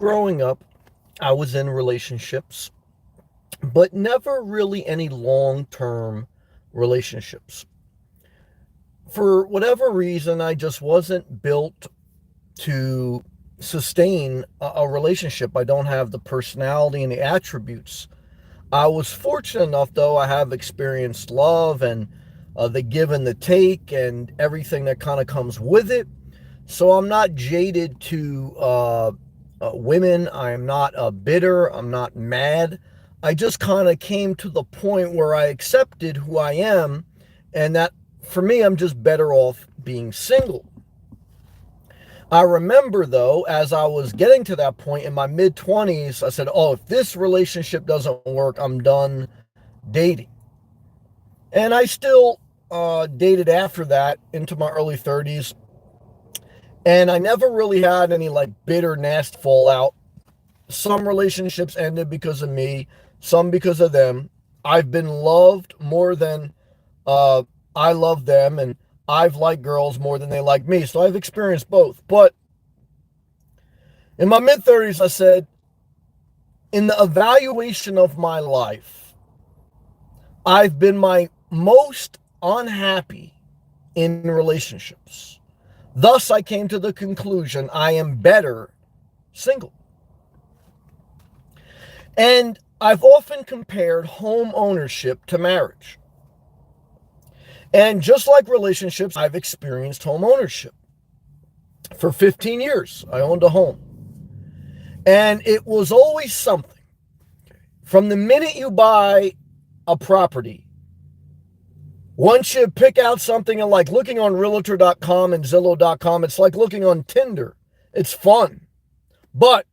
growing up, I was in relationships, but never really any long term relationships. For whatever reason, I just wasn't built to sustain a relationship. I don't have the personality and the attributes. I was fortunate enough, though, I have experienced love and the give and the take and everything that kind of comes with it. So I'm not jaded to women. I am not bitter. I'm not mad. I just kind of came to the point where I accepted who I am, and that for me, I'm just better off being single. I remember, though, as I was getting to that point in my mid 20s, I said, oh, if this relationship doesn't work, I'm done dating. And I still dated after that into my early 30s. And I never really had any like bitter, nasty fallout. Some relationships ended because of me, some because of them. I've been loved more than uh, I love them, and I've liked girls more than they like me. So I've experienced both. But in my mid 30s, I said, in the evaluation of my life, I've been my most unhappy in relationships. Thus, I came to the conclusion I am better single. And I've often compared home ownership to marriage. And just like relationships, I've experienced home ownership. For 15 years, I owned a home. And it was always something. From the minute you buy a property, once you pick out something and like looking on realtor.com and zillow.com, it's like looking on Tinder. It's fun. But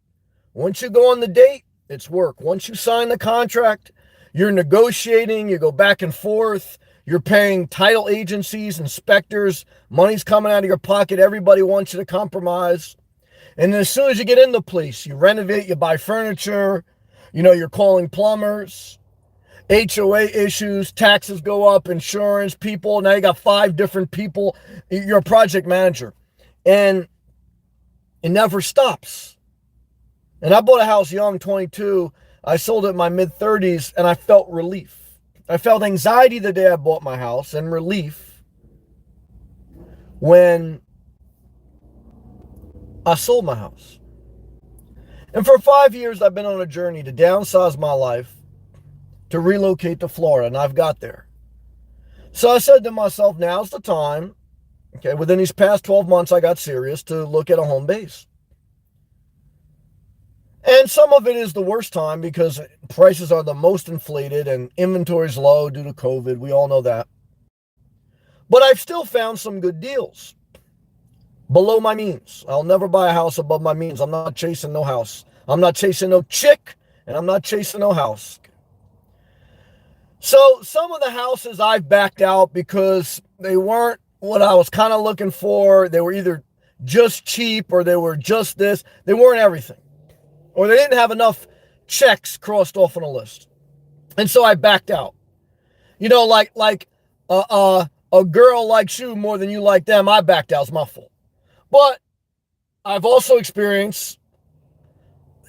once you go on the date, it's work. Once you sign the contract, you're negotiating, you go back and forth, you're paying title agencies, inspectors, money's coming out of your pocket, everybody wants you to compromise. And then as soon as you get in the place, you renovate, you buy furniture, you're calling plumbers, HOA issues, taxes go up, insurance, people. Now you got 5 different people. You're a project manager. And it never stops. And I bought a house young, 22. I sold it in my mid 30s, and I felt relief. I felt anxiety the day I bought my house and relief when I sold my house. And for 5 years, I've been on a journey to downsize my life, to relocate to Florida, and I've got there. So I said to myself, now's the time. Okay, within these past 12 months, I got serious to look at a home base. And some of it is the worst time because prices are the most inflated and inventory's low due to COVID. We all know that. But I've still found some good deals below my means. I'll never buy a house above my means. I'm not chasing no house. I'm not chasing no chick, and I'm not chasing no house. So some of the houses I've backed out because they weren't what I was kind of looking for. They were either just cheap or they were just this. They weren't everything. Or they didn't have enough checks crossed off on a list. And so I backed out. Like a girl likes you more than you like them. I backed out. It's my fault. But I've also experienced,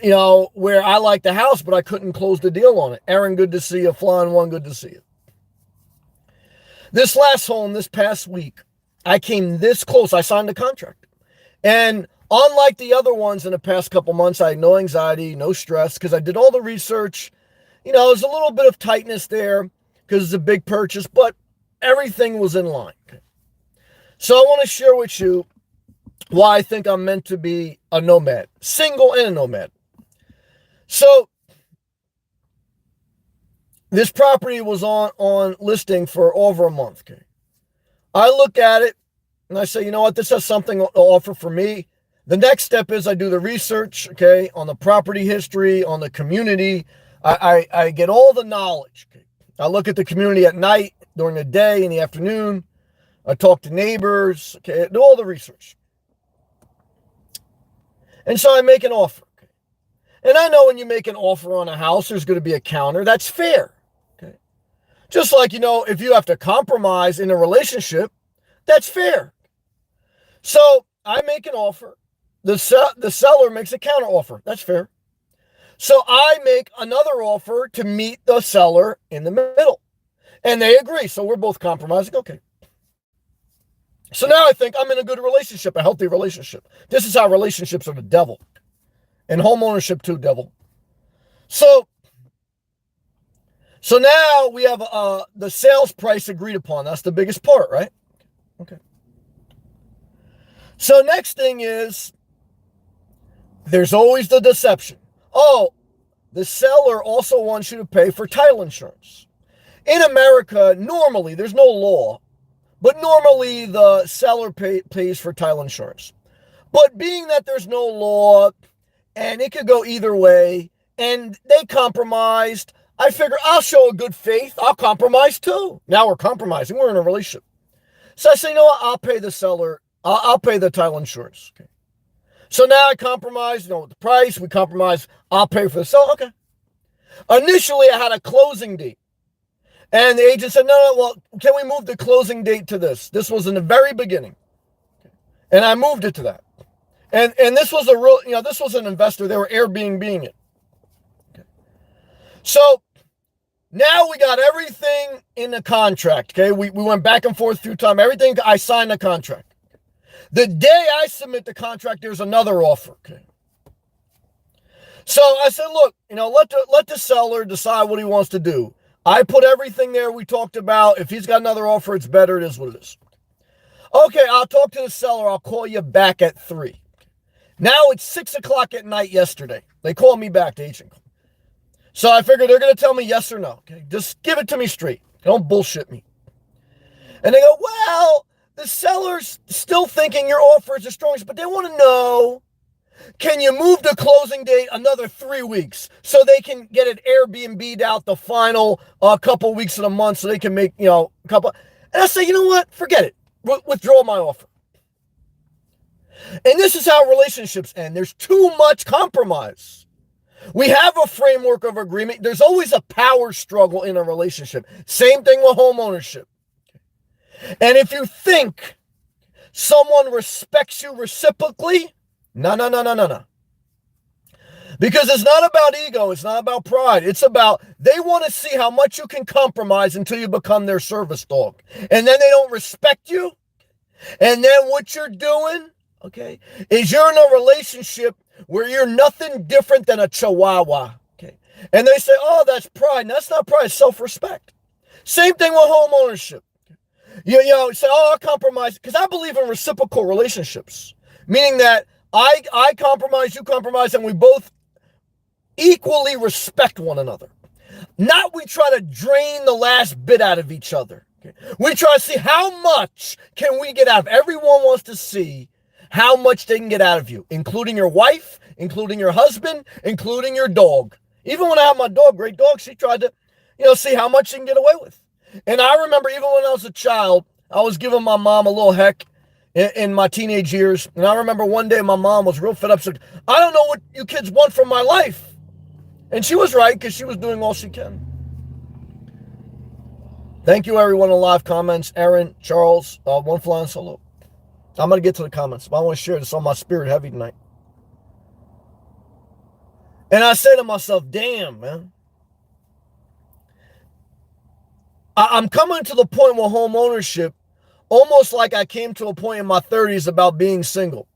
where I liked the house, but I couldn't close the deal on it. Aaron, good to see you. Flying one, good to see you. This last home, this past week, I came this close. I signed the contract. And unlike the other ones in the past couple months, I had no anxiety, no stress, because I did all the research. There's a little bit of tightness there because it's a big purchase, but everything was in line. So I want to share with you why I think I'm meant to be a nomad, single and a nomad. So this property was on listing for over a month. Okay. I look at it and I say, you know what, this has something to offer for me. The next step is I do the research, okay, on the property history, on the community. I get all the knowledge. Okay. I look at the community at night, during the day, in the afternoon. I talk to neighbors, okay, I do all the research. And so I make an offer. Okay. And I know when you make an offer on a house, there's going to be a counter. That's fair. Okay. Just like, if you have to compromise in a relationship, that's fair. So I make an offer. the seller makes a counter offer. That's fair. So I make another offer to meet the seller in the middle. And they agree. So we're both compromising. Okay. So now I think I'm in a good relationship, a healthy relationship. This is how relationships are the devil. And home ownership too, devil. So now we have the sales price agreed upon. That's the biggest part, right? Okay. So next thing is, there's always the deception. Oh, the seller also wants you to pay for title insurance. In America, normally, there's no law, but normally the seller pays for title insurance. But being that there's no law, and it could go either way, and they compromised, I figure I'll show a good faith. I'll compromise too. Now we're compromising. We're in a relationship. So I say, you know what? I'll pay the seller. I'll pay the title insurance. Okay. So now I compromise, the price. We compromise. I'll pay for the seller. Okay. Initially, I had a closing date. And the agent said, no, well, can we move the closing date to this? This was in the very beginning. And I moved it to that. And this was this was an investor. They were Airbnb-ing it. Okay. So now we got everything in the contract. Okay. We went back and forth through time. Everything, I signed the contract. The day I submit the contract, there's another offer. Okay. So I said, look, let the seller decide what he wants to do. I put everything there we talked about. If he's got another offer, it's better. It is what it is. Okay, I'll talk to the seller. I'll call you back at 3. Now it's 6 o'clock at night yesterday. They called me back, the agent. So I figured they're going to tell me yes or no. Okay, just give it to me straight. Don't bullshit me. And they go, well, the seller's still thinking your offer is the strongest, but they want to know, can you move the closing date another 3 weeks so they can get it Airbnb'd out the final couple weeks of the month so they can make, a couple. And I say, you know what? Forget it. Withdraw my offer. And this is how relationships end. There's too much compromise. We have a framework of agreement. There's always a power struggle in a relationship. Same thing with home ownership. And if you think someone respects you reciprocally, no. Because it's not about ego. It's not about pride. It's about they want to see how much you can compromise until you become their service dog. And then they don't respect you. And then what you're doing, okay, is you're in a relationship where you're nothing different than a chihuahua. Okay. And they say, oh, that's pride. And that's not pride. It's self-respect. Same thing with home ownership. You say, oh, I'll compromise. Because I believe in reciprocal relationships. Meaning that I compromise, you compromise, and we both equally respect one another. Not we try to drain the last bit out of each other. Okay? We try to see how much can we get out of. Everyone wants to see how much they can get out of you, including your wife, including your husband, including your dog. Even when I had my dog, great dog, she tried to, see how much she can get away with. And I remember even when I was a child, I was giving my mom a little heck in my teenage years. And I remember one day my mom was real fed up. Said, I don't know what you kids want from my life. And she was right because she was doing all she can. Thank you, everyone in the live comments. Aaron, Charles, One Flying Solo. I'm going to get to the comments, but I want to share this on my spirit heavy tonight. And I say to myself, damn, man. I'm coming to the point with home ownership almost like I came to a point in my 30s about being single.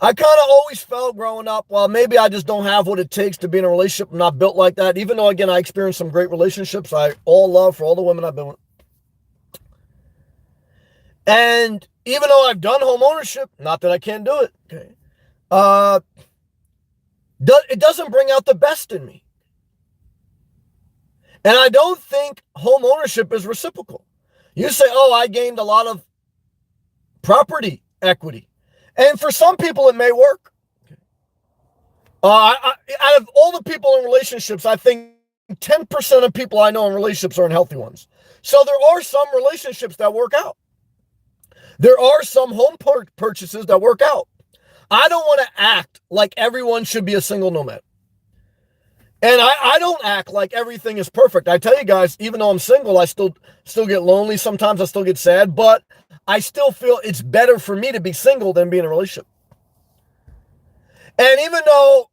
I kind of always felt growing up, well, maybe I just don't have what it takes to be in a relationship. I'm not built like that. Even though, again, I experienced some great relationships. I all love for all the women I've been with. And even though I've done home ownership, not that I can't do it, okay, it doesn't bring out the best in me. And I don't think home ownership is reciprocal. You say, oh, I gained a lot of property equity. And for some people, it may work. Out of all the people in relationships, I think 10% of people I know in relationships are unhealthy ones. So there are some relationships that work out. There are some home purchases that work out. I don't want to act like everyone should be a single nomad. And I don't act like everything is perfect. I tell you guys, even though I'm single, I still get lonely. Sometimes I still get sad, but I still feel it's better for me to be single than be in a relationship. And even though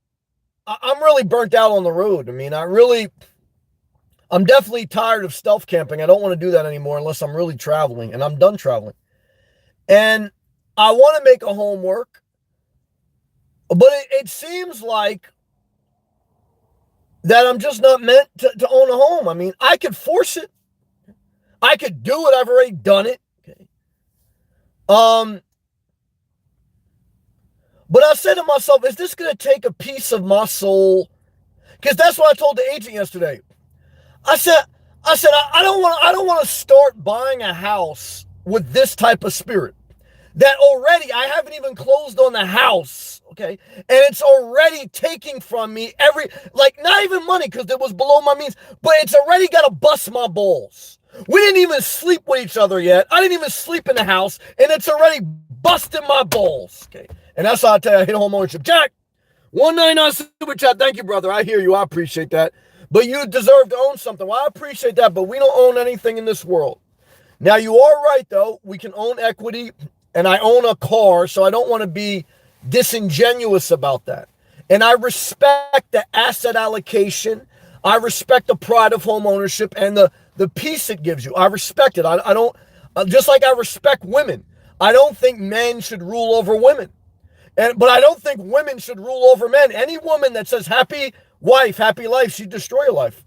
I'm really burnt out on the road, I mean, I'm definitely tired of stealth camping. I don't want to do that anymore unless I'm really traveling, and I'm done traveling. And I want to make a home work, but it seems like that I'm just not meant to own a home. I mean, I could force it. I could do it. I've already done it. Okay. But I said to myself, is this going to take a piece of my soul? Because that's what I told the agent yesterday. I said, I don't want to start buying a house with this type of spirit. That already I haven't even closed on the house, okay? And it's already taking from me not even money because it was below my means, but it's already got to bust my balls. We didn't even sleep with each other yet. I didn't even sleep in the house, and it's already busting my balls, okay? And that's how I tell you I hate home ownership. Jack, 199 super chat. Thank you, brother. I hear you. I appreciate that. But you deserve to own something. Well, I appreciate that, but we don't own anything in this world. Now, you are right, though. We can own equity, and I own a car, so I don't want to be disingenuous about that. And I respect the asset allocation. I respect the pride of home ownership and the peace it gives you. I respect it. I don't, just like I respect women. I don't think men should rule over women. But I don't think women should rule over men. Any woman that says happy wife, happy life, she'd destroy your life.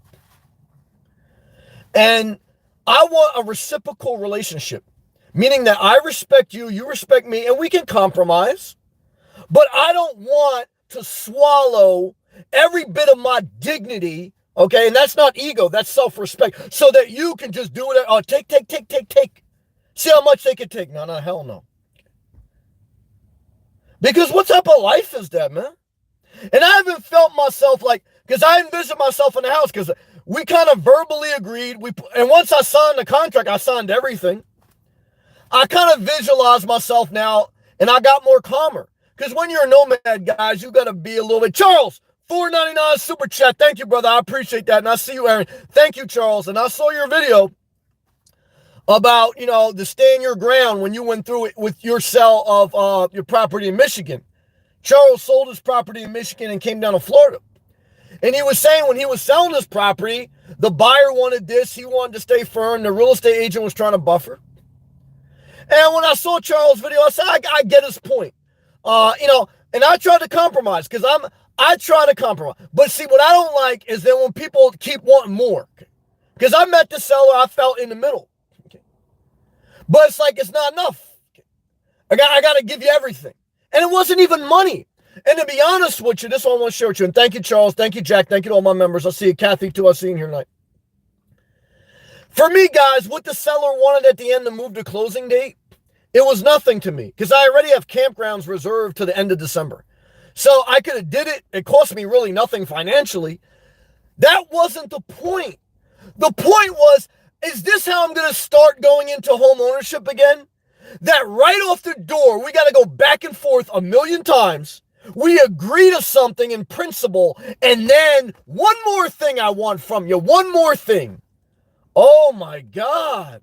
And I want a reciprocal relationship, meaning that I respect you, you respect me, and we can compromise. But I don't want to swallow every bit of my dignity, okay? And that's not ego, that's self-respect, so that you can just do it. Oh, take. See how much they can take. No, hell no. Because what type of life is that, man? And I haven't felt myself because I envisioned myself in the house because we kind of verbally agreed. And once I signed the contract, I signed everything. I kind of visualized myself now, and I got more calmer. Because when you're a nomad, guys, you got to be a little bit. Charles, $4.99 super chat. Thank you, brother. I appreciate that. And I see you, Aaron. Thank you, Charles. And I saw your video about, the stand your ground when you went through it with your sale of your property in Michigan. Charles sold his property in Michigan and came down to Florida. And he was saying when he was selling his property, the buyer wanted this, he wanted to stay firm, the real estate agent was trying to buffer. And when I saw Charles' video, I said, I get his point. And I tried to compromise because I try to compromise. But see, what I don't like is that when people keep wanting more. Because I met the seller, I felt in the middle. But it's like, it's not enough. I got to give you everything. And it wasn't even money. And to be honest with you, this one I want to share with you. And thank you, Charles. Thank you, Jack. Thank you to all my members. I'll see you, Kathy, too. I'll see you here tonight. For me, guys, what the seller wanted at the end to move to closing date, it was nothing to me. Because I already have campgrounds reserved to the end of December. So I could have did it. It cost me really nothing financially. That wasn't the point. The point was, is this how I'm going to start going into home ownership again? That right off the door, we got to go back and forth a million times. We agree to something in principle. And then one more thing I want from you. One more thing. Oh my God.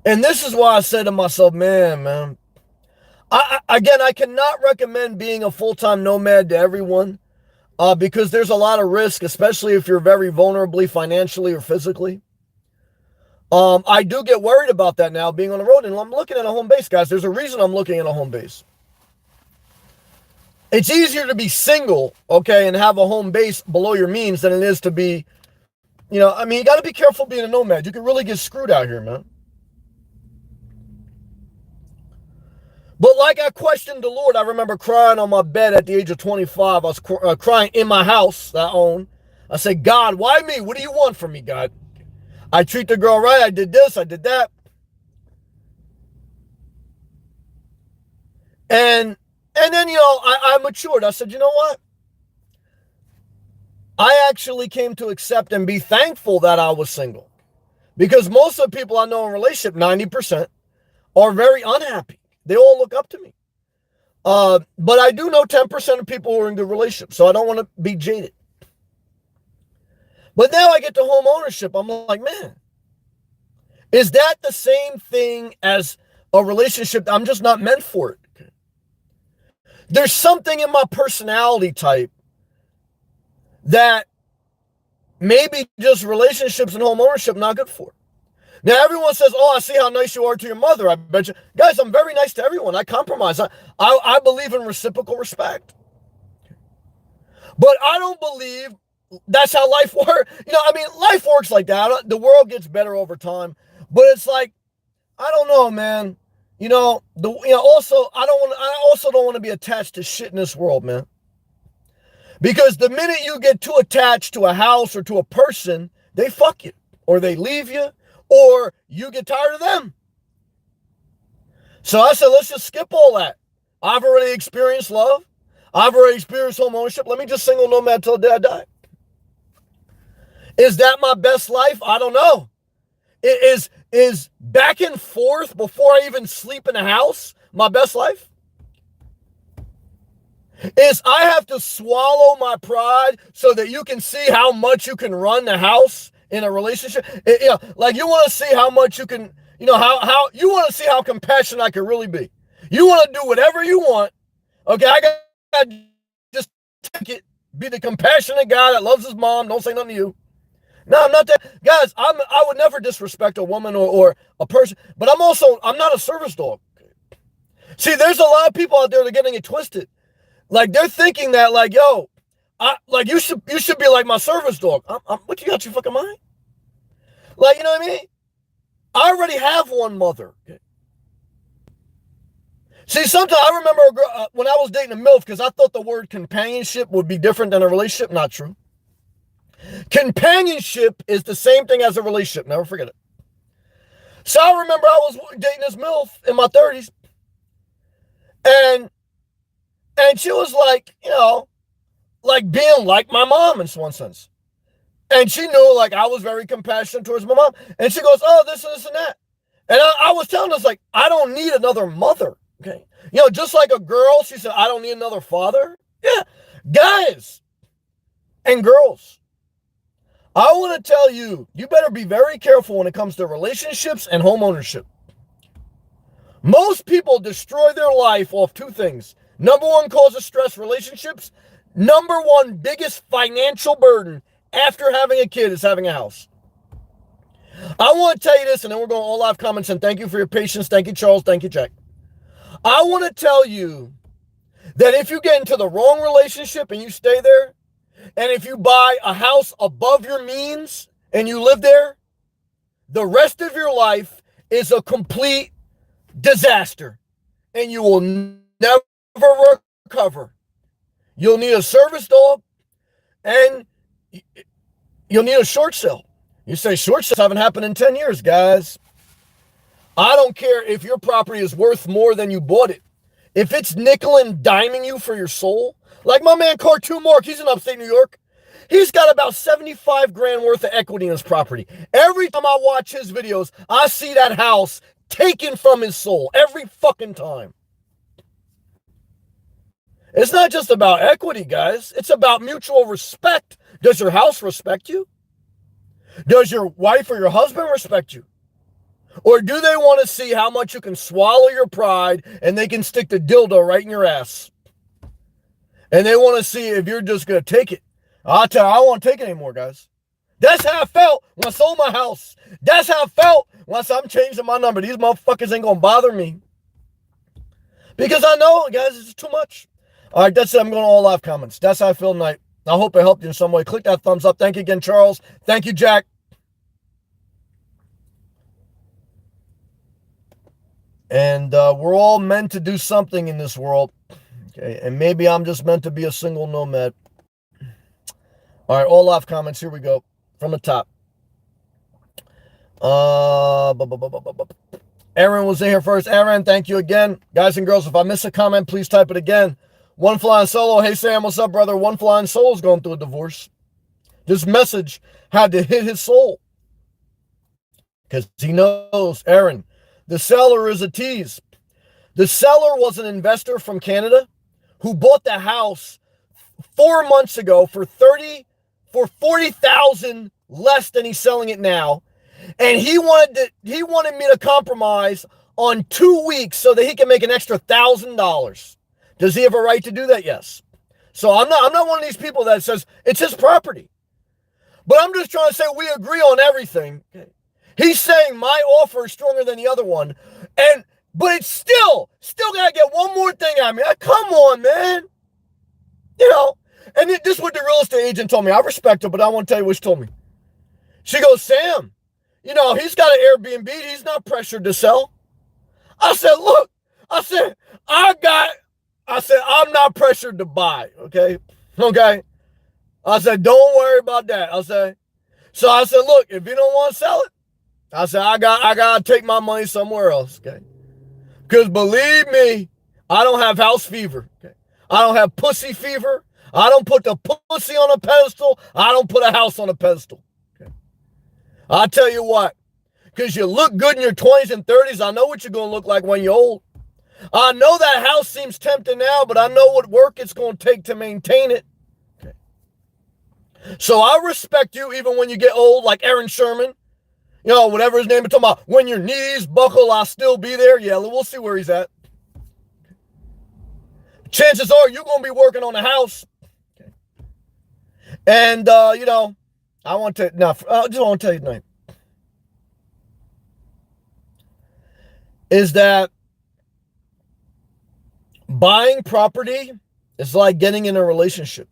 And this is why I said to myself, man. I cannot recommend being a full-time nomad to everyone. Because there's a lot of risk, especially if you're very vulnerably financially or physically. I do get worried about that now, being on the road, and I'm looking at a home base, guys. There's a reason I'm looking at a home base. It's easier to be single, okay, and have a home base below your means than it is to be, you got to be careful being a nomad. You can really get screwed out here, man. But like I questioned the Lord, I remember crying on my bed at the age of 25. I was crying in my house that I own. I said, God, why me? What do you want from me, God? I treat the girl right. I did this. I did that. And then, I matured. I said, you know what? I actually came to accept and be thankful that I was single. Because most of the people I know in a relationship, 90%, are very unhappy. They all look up to me. But I do know 10% of people who are in good relationships, so I don't want to be jaded. But now I get to home ownership. I'm like, man, Is that the same thing as a relationship? I'm just not meant for it. There's something in my personality type that maybe just relationships and home ownership not good for. Now, everyone says, oh, I see how nice you are to your mother. I bet you. Guys, I'm very nice to everyone. I compromise. I believe in reciprocal respect. But I don't believe that's how life works. Life works like that. The world gets better over time. But it's like, I don't know, man. Also, I also don't want to be attached to shit in this world, man. Because the minute you get too attached to a house or to a person, they fuck you, or they leave you, or you get tired of them. So I said, let's just skip all that. I've already experienced love. I've already experienced home ownership. Let me just single nomad till the day I die. Is that my best life? I don't know. Is back and forth before I even sleep in a house my best life? Is I have to swallow my pride so that you can see how much you can run the house in a relationship? Like you want to see how much you can, how you want to see how compassionate I can really be. You want to do whatever you want. Okay, I got to just take it, be the compassionate guy that loves his mom, don't say nothing to you. No, I'm not that. Guys, I would never disrespect a woman or a person, but I'm not a service dog. See, there's a lot of people out there that are getting it twisted. Like they're thinking that like, yo, you should be like my service dog. What you got your fucking mind? Like, you know what I mean? I already have one mother. See, sometimes I remember a girl, when I was dating a MILF, because I thought the word companionship would be different than a relationship. Not true. Companionship is the same thing as a relationship. Never forget it. So I remember I was dating this MILF in my 30s. And she was like, like being like my mom in one sense. And she knew like I was very compassionate towards my mom. And she goes, oh, this and this and that. And I was telling us like, I don't need another mother. Okay. Just like a girl, she said, I don't need another father. Yeah. Guys and girls, I want to tell you, you better be very careful when it comes to relationships and home ownership. Most people destroy their life off two things. Number one, cause of stress, relationships. Number one, biggest financial burden after having a kid is having a house. I want to tell you this, and then we're going all live comments, and thank you for your patience. Thank you, Charles. Thank you, Jack. I want to tell you that if you get into the wrong relationship and you stay there, and if you buy a house above your means and you live there, the rest of your life is a complete disaster, and you will never recover. You'll need a service dog, and you'll need a short sale. You say short sales haven't happened in 10 years, guys. I don't care if your property is worth more than you bought it. If it's nickel and diming you for your soul, like my man Cartoon Mark, he's in upstate New York. He's got about 75 grand worth of equity in his property. Every time I watch his videos, I see that house taken from his soul every fucking time. It's not just about equity, guys. It's about mutual respect. Does your house respect you? Does your wife or your husband respect you? Or do they want to see how much you can swallow your pride and they can stick the dildo right in your ass? And they want to see if you're just going to take it. I'll tell you, I won't take it anymore, guys. That's how I felt when I sold my house. That's how I felt once I'm changing my number. These motherfuckers ain't going to bother me. Because I know, guys, it's too much. All right, that's it. I'm going to all live comments. That's how I feel tonight. I hope I helped you in some way. Click that thumbs up. Thank you again, Charles. Thank you, Jack. And we're all meant to do something in this world. Okay, and maybe I'm just meant to be a single nomad. All right, all live comments. Here we go. From the top. Aaron was in here first. Aaron, thank you again. Guys and girls, if I miss a comment, please type it again. One Flying Solo. Hey, Sam, what's up, brother? One Flying Solo's going through a divorce. This message had to hit his soul. Because he knows, Aaron, the seller is a tease. The seller was an investor from Canada who bought the house 4 months ago for $40,000 less than he's selling it now. And he wanted me to compromise on 2 weeks so that he can make an extra $1,000. Does he have a right to do that? Yes. So I'm not one of these people that says it's his property. But I'm just trying to say we agree on everything. He's saying my offer is stronger than the other one. But it's still gotta get one more thing out of me. Come on, man. You know, and this is what the real estate agent told me. I respect her, but I want to tell you what she told me. She goes, Sam, you know, he's got an Airbnb. He's not pressured to sell. I said, look, I'm not pressured to buy, okay? Okay? I said, don't worry about that. I said, look, if you don't want to sell it, I said, I got to take my money somewhere else, okay? Because believe me, I don't have house fever, okay? I don't have pussy fever. I don't put the pussy on a pedestal. I don't put a house on a pedestal, okay? I'll tell you what, because you look good in your 20s and 30s, I know what you're going to look like when you're old. I know that house seems tempting now, but I know what work it's going to take to maintain it. Okay. So I respect you even when you get old, like Aaron Sherman. You know, whatever his name is talking about. When your knees buckle, I'll still be there. Yeah, we'll see where he's at. Chances are you're going to be working on a house. Okay. And, you know, I just want to tell you tonight. Is that buying property is like getting in a relationship.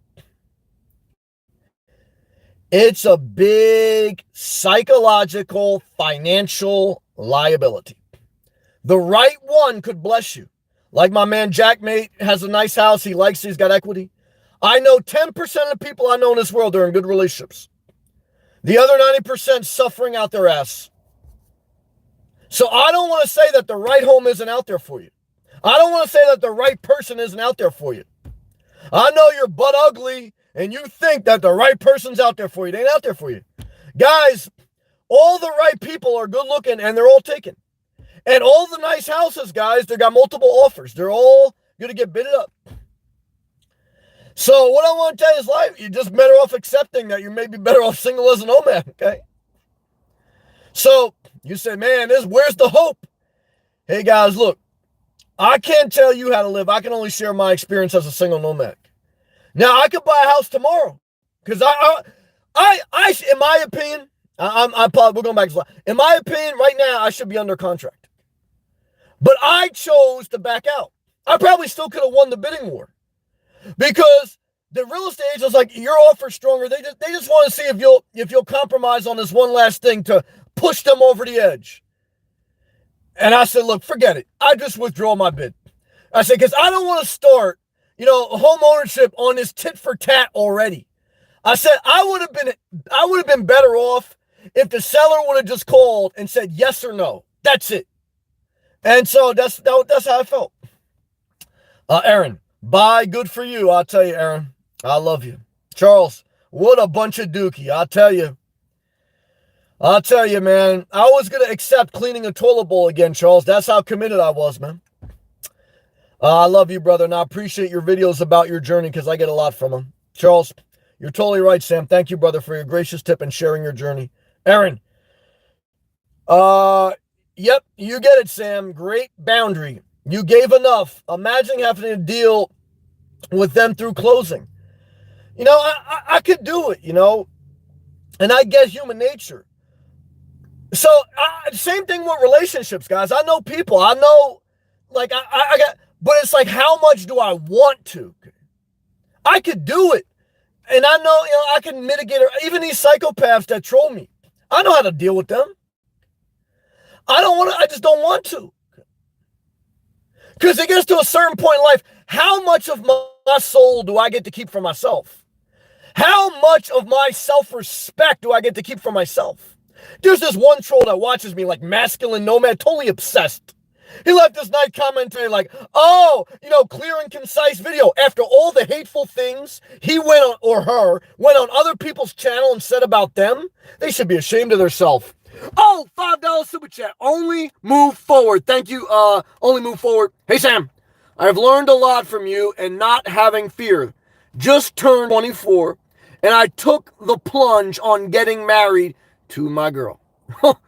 It's a big psychological, financial liability. The right one could bless you. Like my man Jack Mate has a nice house. He likes it. He's got equity. I know 10% of the people I know in this world are in good relationships. The other 90% suffering out their ass. So I don't want to say that the right home isn't out there for you. I don't want to say that the right person isn't out there for you. I know you're butt ugly and you think that the right person's out there for you. They ain't out there for you. Guys, all the right people are good looking and they're all taken. And all the nice houses, guys, they got multiple offers. They're all going to get bidded up. So what I want to tell you is life, you're just better off accepting that you may be better off single as a nomad, okay? So you say, man, where's the hope? Hey, guys, look. I can't tell you how to live. I can only share my experience as a single nomad. Now, I could buy a house tomorrow. Because in my opinion, we're going back to slide. In my opinion, right now, I should be under contract. But I chose to back out. I probably still could have won the bidding war. Because the real estate agent was like, your offer's stronger. They just want to see if you'll compromise on this one last thing to push them over the edge. And I said, look, forget it. I just withdraw my bid. I said, because I don't want to start, home ownership on this tit for tat already. I said, I would have been better off if the seller would have just called and said yes or no. That's it. And so that's how I felt. Aaron, bye. Good for you. I'll tell you, Aaron. I love you. Charles, what a bunch of dookie. I'll tell you, man. I was going to accept cleaning a toilet bowl again, Charles. That's how committed I was, man. I love you, brother, and I appreciate your videos about your journey because I get a lot from them. Charles, you're totally right, Sam. Thank you, brother, for your gracious tip and sharing your journey. Aaron, yep, you get it, Sam. Great boundary. You gave enough. Imagine having to deal with them through closing. I could do it, and I get human nature. So, same thing with relationships, guys. I know people. I know, I got, but it's like, how much do I want to? I could do it. And I know, I can mitigate it. Even these psychopaths that troll me, I know how to deal with them. I just don't want to. Because it gets to a certain point in life, how much of my soul do I get to keep for myself? How much of my self-respect do I get to keep for myself? There's this one troll that watches me, like Masculine Nomad, totally obsessed. He left this nice commentary like, clear and concise video. After all the hateful things he went on, or her, went on other people's channel and said about them, they should be ashamed of themselves. Oh, $5 super chat. Only move forward. Thank you. Only move forward. Hey, Sam, I've learned a lot from you and not having fear. Just turned 24 and I took the plunge on getting married to my girl.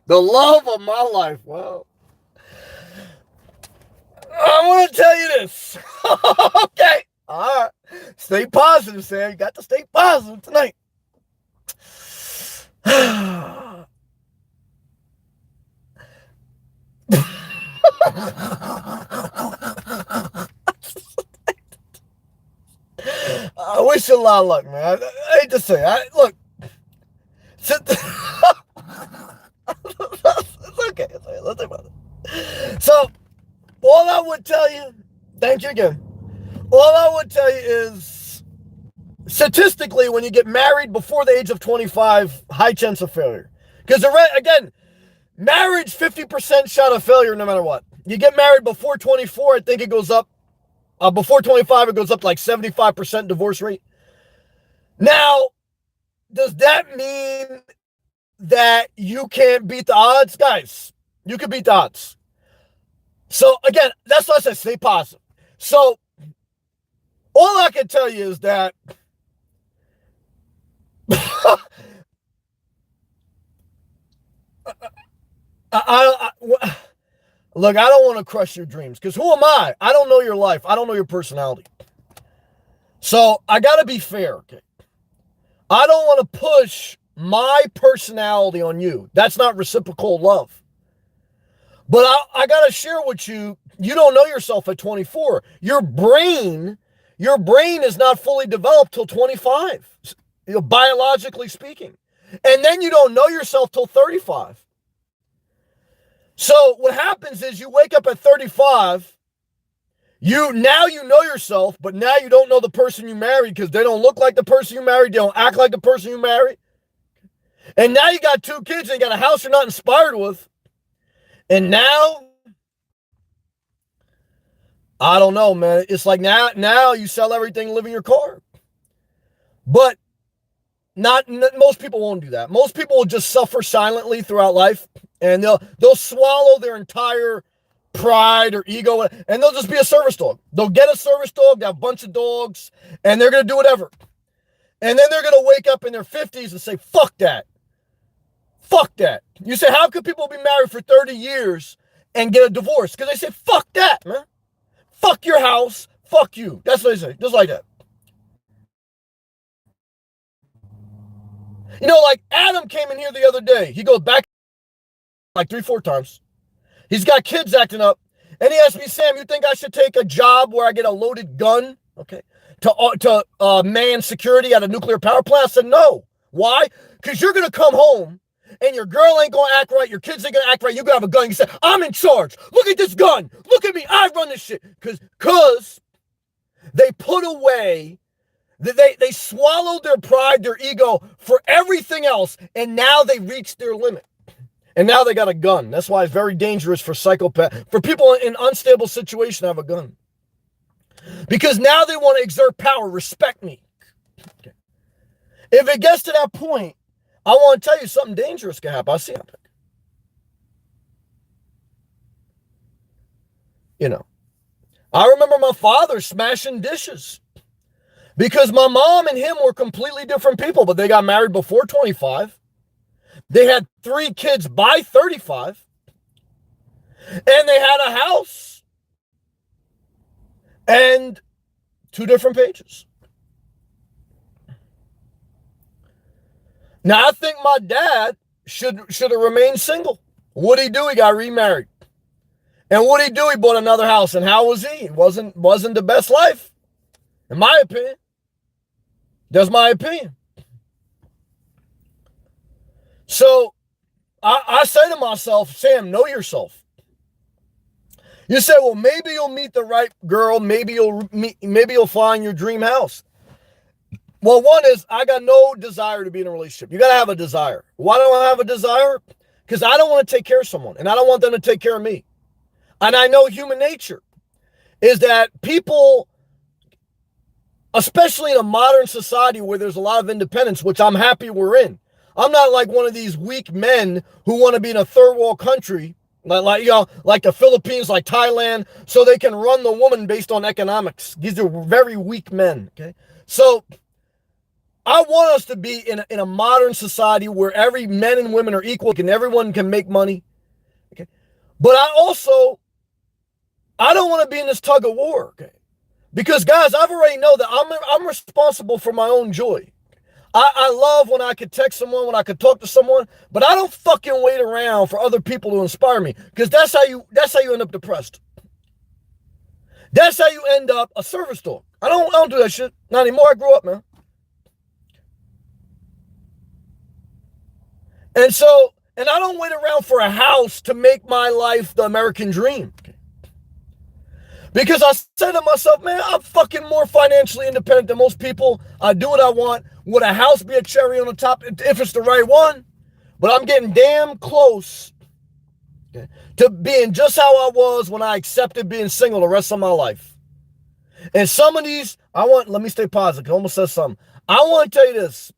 The love of my life. Wow. I want to tell you this. Okay. All right. Stay positive, Sam. You got to stay positive tonight. I wish you a lot of luck, man. I hate to say, look. It's okay. Let's think about it. So, all I would tell you, thank you again. All I would tell you is, statistically, when you get married before the age of 25, high chance of failure. Because, again, marriage, 50% shot of failure no matter what. You get married before 24, I think it goes up. Before 25, it goes up to like 75% divorce rate. Now, does that mean that you can't beat the odds? Guys, you can beat the odds. So, again, that's why I said stay positive. So, all I can tell you is that look, I don't want to crush your dreams, because who am I? I don't know your life. I don't know your personality. So I got to be fair, okay? I don't want to push my personality on you. That's not reciprocal love. But I got to share with you, you don't know yourself at 24. Your brain is not fully developed till 25, biologically speaking. And then you don't know yourself till 35. So what happens is you wake up at 35, you know yourself, but now you don't know the person you married, because they don't look like the person you married, they don't act like the person you married. And now you got 2 kids and you got a house you're not inspired with. And now, I don't know, man. It's like now you sell everything, live in your car. But most people won't do that. Most people will just suffer silently throughout life, and they'll swallow their entire pride or ego, and they'll just be a service dog. They'll get a service dog, they have a bunch of dogs, and they're going to do whatever. And then they're going to wake up in their 50s and say, fuck that. Fuck that. You say, how could people be married for 30 years and get a divorce? Because they say, fuck that, man. Fuck your house. Fuck you. That's what they say. Just like that. You know, like Adam came in here the other day. He goes back like 3-4 times. He's got kids acting up. And he asked me, Sam, you think I should take a job where I get a loaded gun, okay, to man security at a nuclear power plant? I said, no. Why? Because you're going to come home and your girl ain't going to act right. Your kids ain't going to act right. You're going to have a gun. You say, I'm in charge. Look at this gun. Look at me. I run this shit. Because they put away, they swallowed their pride, their ego for everything else. And now they reached their limit. And now they got a gun. That's why it's very dangerous for for people in unstable situations to have a gun. Because now they want to exert power. Respect me. Okay. If it gets to that point, I want to tell you something dangerous can happen. I see it. You know, I remember my father smashing dishes because my mom and him were completely different people, but they got married before 25. They had 3 kids by 35. And they had a house and 2 different pages. Now, I think my dad should have remained single. What'd he do? He got remarried. And what'd he do? He bought another house. And how was he? It wasn't the best life, in my opinion. That's my opinion. So I say to myself, Sam, know yourself. You say, well, maybe you'll meet the right girl. Maybe you'll find your dream house. Well, one is I got no desire to be in a relationship. You got to have a desire. Why don't I have a desire? Because I don't want to take care of someone, and I don't want them to take care of me. And I know human nature is that people, especially in a modern society where there's a lot of independence, which I'm happy we're in. I'm not like one of these weak men who want to be in a third world country, like the Philippines, like Thailand, so they can run the woman based on economics. These are very weak men. Okay, so I want us to be in a modern society where every men and women are equal and everyone can make money. Okay. But I don't want to be in this tug of war. Okay. Because guys, I've already know that I'm responsible for my own joy. I love when I could text someone, when I could talk to someone, but I don't fucking wait around for other people to inspire me, because that's how you end up depressed. That's how you end up a service dog. I don't do that shit. Not anymore. I grew up, man. And I don't wait around for a house to make my life the American dream. Because I said to myself, man, I'm fucking more financially independent than most people. I do what I want. Would a house be a cherry on the top if it's the right one? But I'm getting damn close, okay, to being just how I was when I accepted being single the rest of my life. And some of these, let me stay positive. I almost said something. I want to tell you this,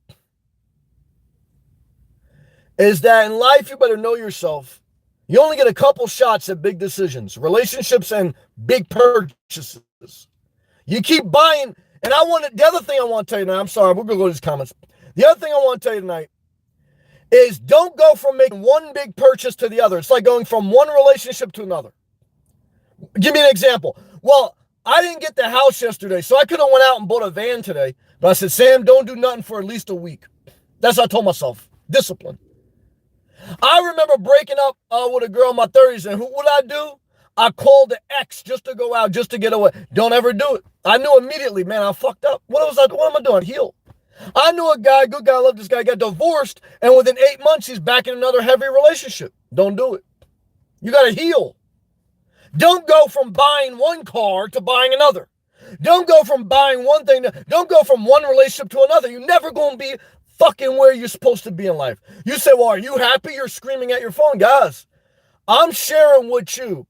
is that in life, you better know yourself. You only get a couple shots at big decisions, relationships, and big purchases. You keep buying. And the other thing I want to tell you now, I'm sorry, we're going to go to these comments. The other thing I want to tell you tonight is don't go from making one big purchase to the other. It's like going from one relationship to another. Give me an example. Well, I didn't get the house yesterday, so I could have went out and bought a van today. But I said, Sam, don't do nothing for at least a week. That's what I told myself. Discipline. I remember breaking up with a girl in my 30s, and what I do? I called the ex just to go out, just to get away. Don't ever do it. I knew immediately, man, I fucked up. What am I doing? Heal. I knew a guy, good guy, I love this guy, got divorced, and within 8 months, he's back in another heavy relationship. Don't do it. You got to heal. Don't go from buying one car to buying another. Don't go from buying one thing don't go from one relationship to another. You're never going to be fucking where you're supposed to be in life. You say, well, are you happy? You're screaming at your phone. Guys, I'm sharing with you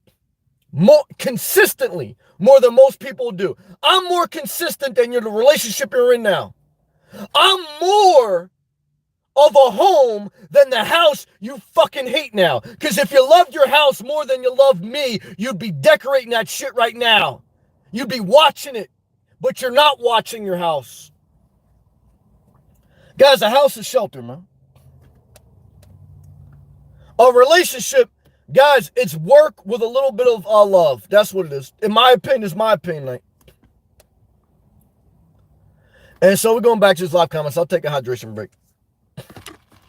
more consistently, more than most people do. I'm more consistent than the relationship you're in now. I'm more of a home than the house you fucking hate now. Because if you loved your house more than you love me, you'd be decorating that shit right now. You'd be watching it, but you're not watching your house. Guys, a house is shelter, man. A relationship, guys, it's work with a little bit of love. That's what it is. In my opinion, it's my opinion, mate. And so we're going back to these live comments. I'll take a hydration break.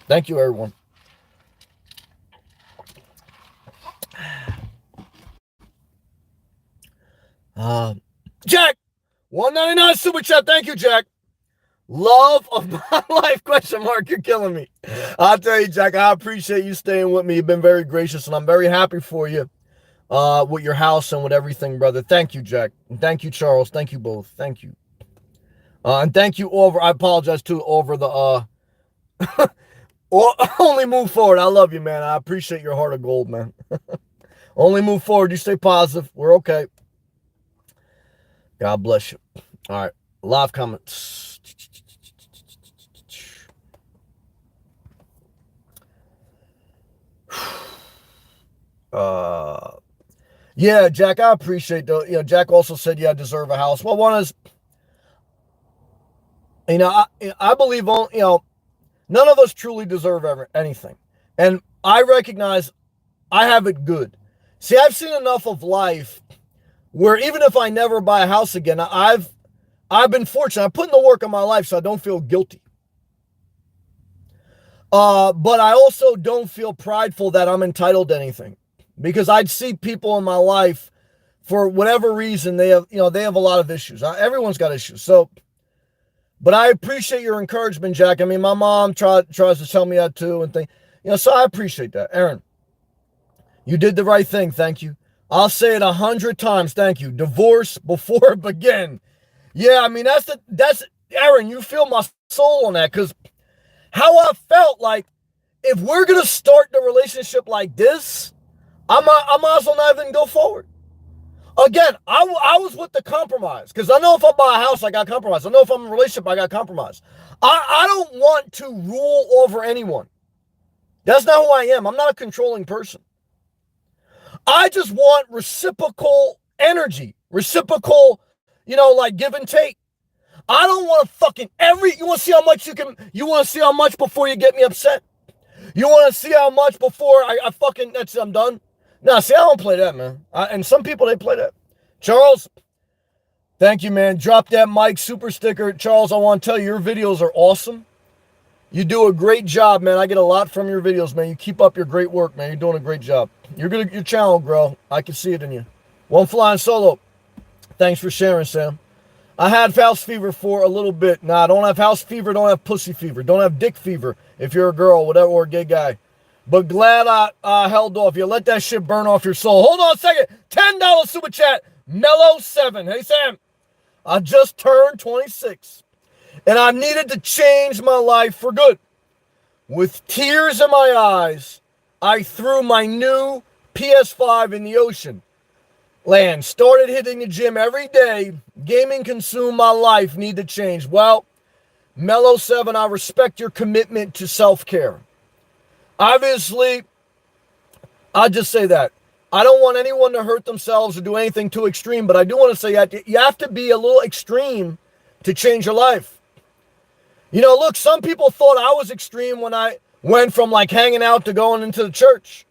Thank you, everyone. Jack, $1.99 super chat. Thank you, Jack. Love of my life, question mark. You're killing me. I'll tell you, Jack, I appreciate you staying with me. You've been very gracious, and I'm very happy for you with your house and with everything, brother. Thank you, Jack. And thank you, Charles. Thank you both. Thank you. And thank you I apologize too over the only move forward. I love you, man. I appreciate your heart of gold, man. Only move forward. You stay positive. We're okay. God bless you. All right. Live comments. Yeah, Jack, I appreciate that. Jack also said, yeah, I deserve a house. Well, one is, I believe, none of us truly deserve anything. And I recognize I have it good. See, I've seen enough of life where even if I never buy a house again, I've been fortunate. I put in the work in my life so I don't feel guilty. But I also don't feel prideful that I'm entitled to anything, because I'd see people in my life, for whatever reason, they have a lot of issues. Everyone's got issues. So, but I appreciate your encouragement, Jack. I mean, my mom tries to tell me that too, and so I appreciate that. Aaron, you did the right thing. Thank you. I'll say it 100 times. Thank you. Divorce before it began. Yeah, I mean, that's Aaron, you feel my soul on that, because how I felt like, if we're going to start the relationship like this, I might as well not even go forward. Again, I was with the compromise, because I know if I buy a house, I got compromised. I know if I'm in a relationship, I got compromised. I don't want to rule over anyone. That's not who I am. I'm not a controlling person. I just want reciprocal energy, reciprocal, like give and take. I don't want to fucking you want to see how much you want to see how much before you get me upset? You want to see how much before I fucking, that's it, I'm done? Nah, see, I don't play that, man. And some people, they play that. Charles, thank you, man. Drop that mic super sticker. Charles, I want to tell you, your videos are awesome. You do a great job, man. I get a lot from your videos, man. You keep up your great work, man. You're doing a great job. Your channel grow. I can see it in you. One flying solo. Thanks for sharing, Sam. I had house fever for a little bit. Nah, I don't have house fever, don't have pussy fever, don't have dick fever if you're a girl, whatever, or a gay guy. But glad I held off. You let that shit burn off your soul. Hold on a second. $10 super chat. Mellow7. Hey, Sam. I just turned 26. And I needed to change my life for good. With tears in my eyes, I threw my new PS5 in the ocean. Land, started hitting the gym every day. Gaming consumed my life. Need to change. Well, Mellow7, I respect your commitment to self-care. Obviously, I'll just say that. I don't want anyone to hurt themselves or do anything too extreme, but I do want to say that you have to be a little extreme to change your life. You know, look, some people thought I was extreme when I went from like hanging out to going into the church.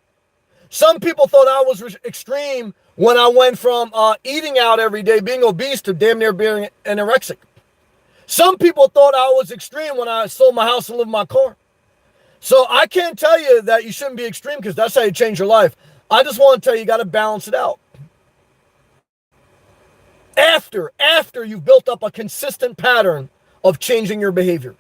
Some people thought I was extreme when I went from eating out every day, being obese, to damn near being anorexic. Some people thought I was extreme when I sold my house and lived in my car. So I can't tell you that you shouldn't be extreme, because that's how you change your life. I just want to tell you, you got to balance it out. After you've built up a consistent pattern of changing your behavior.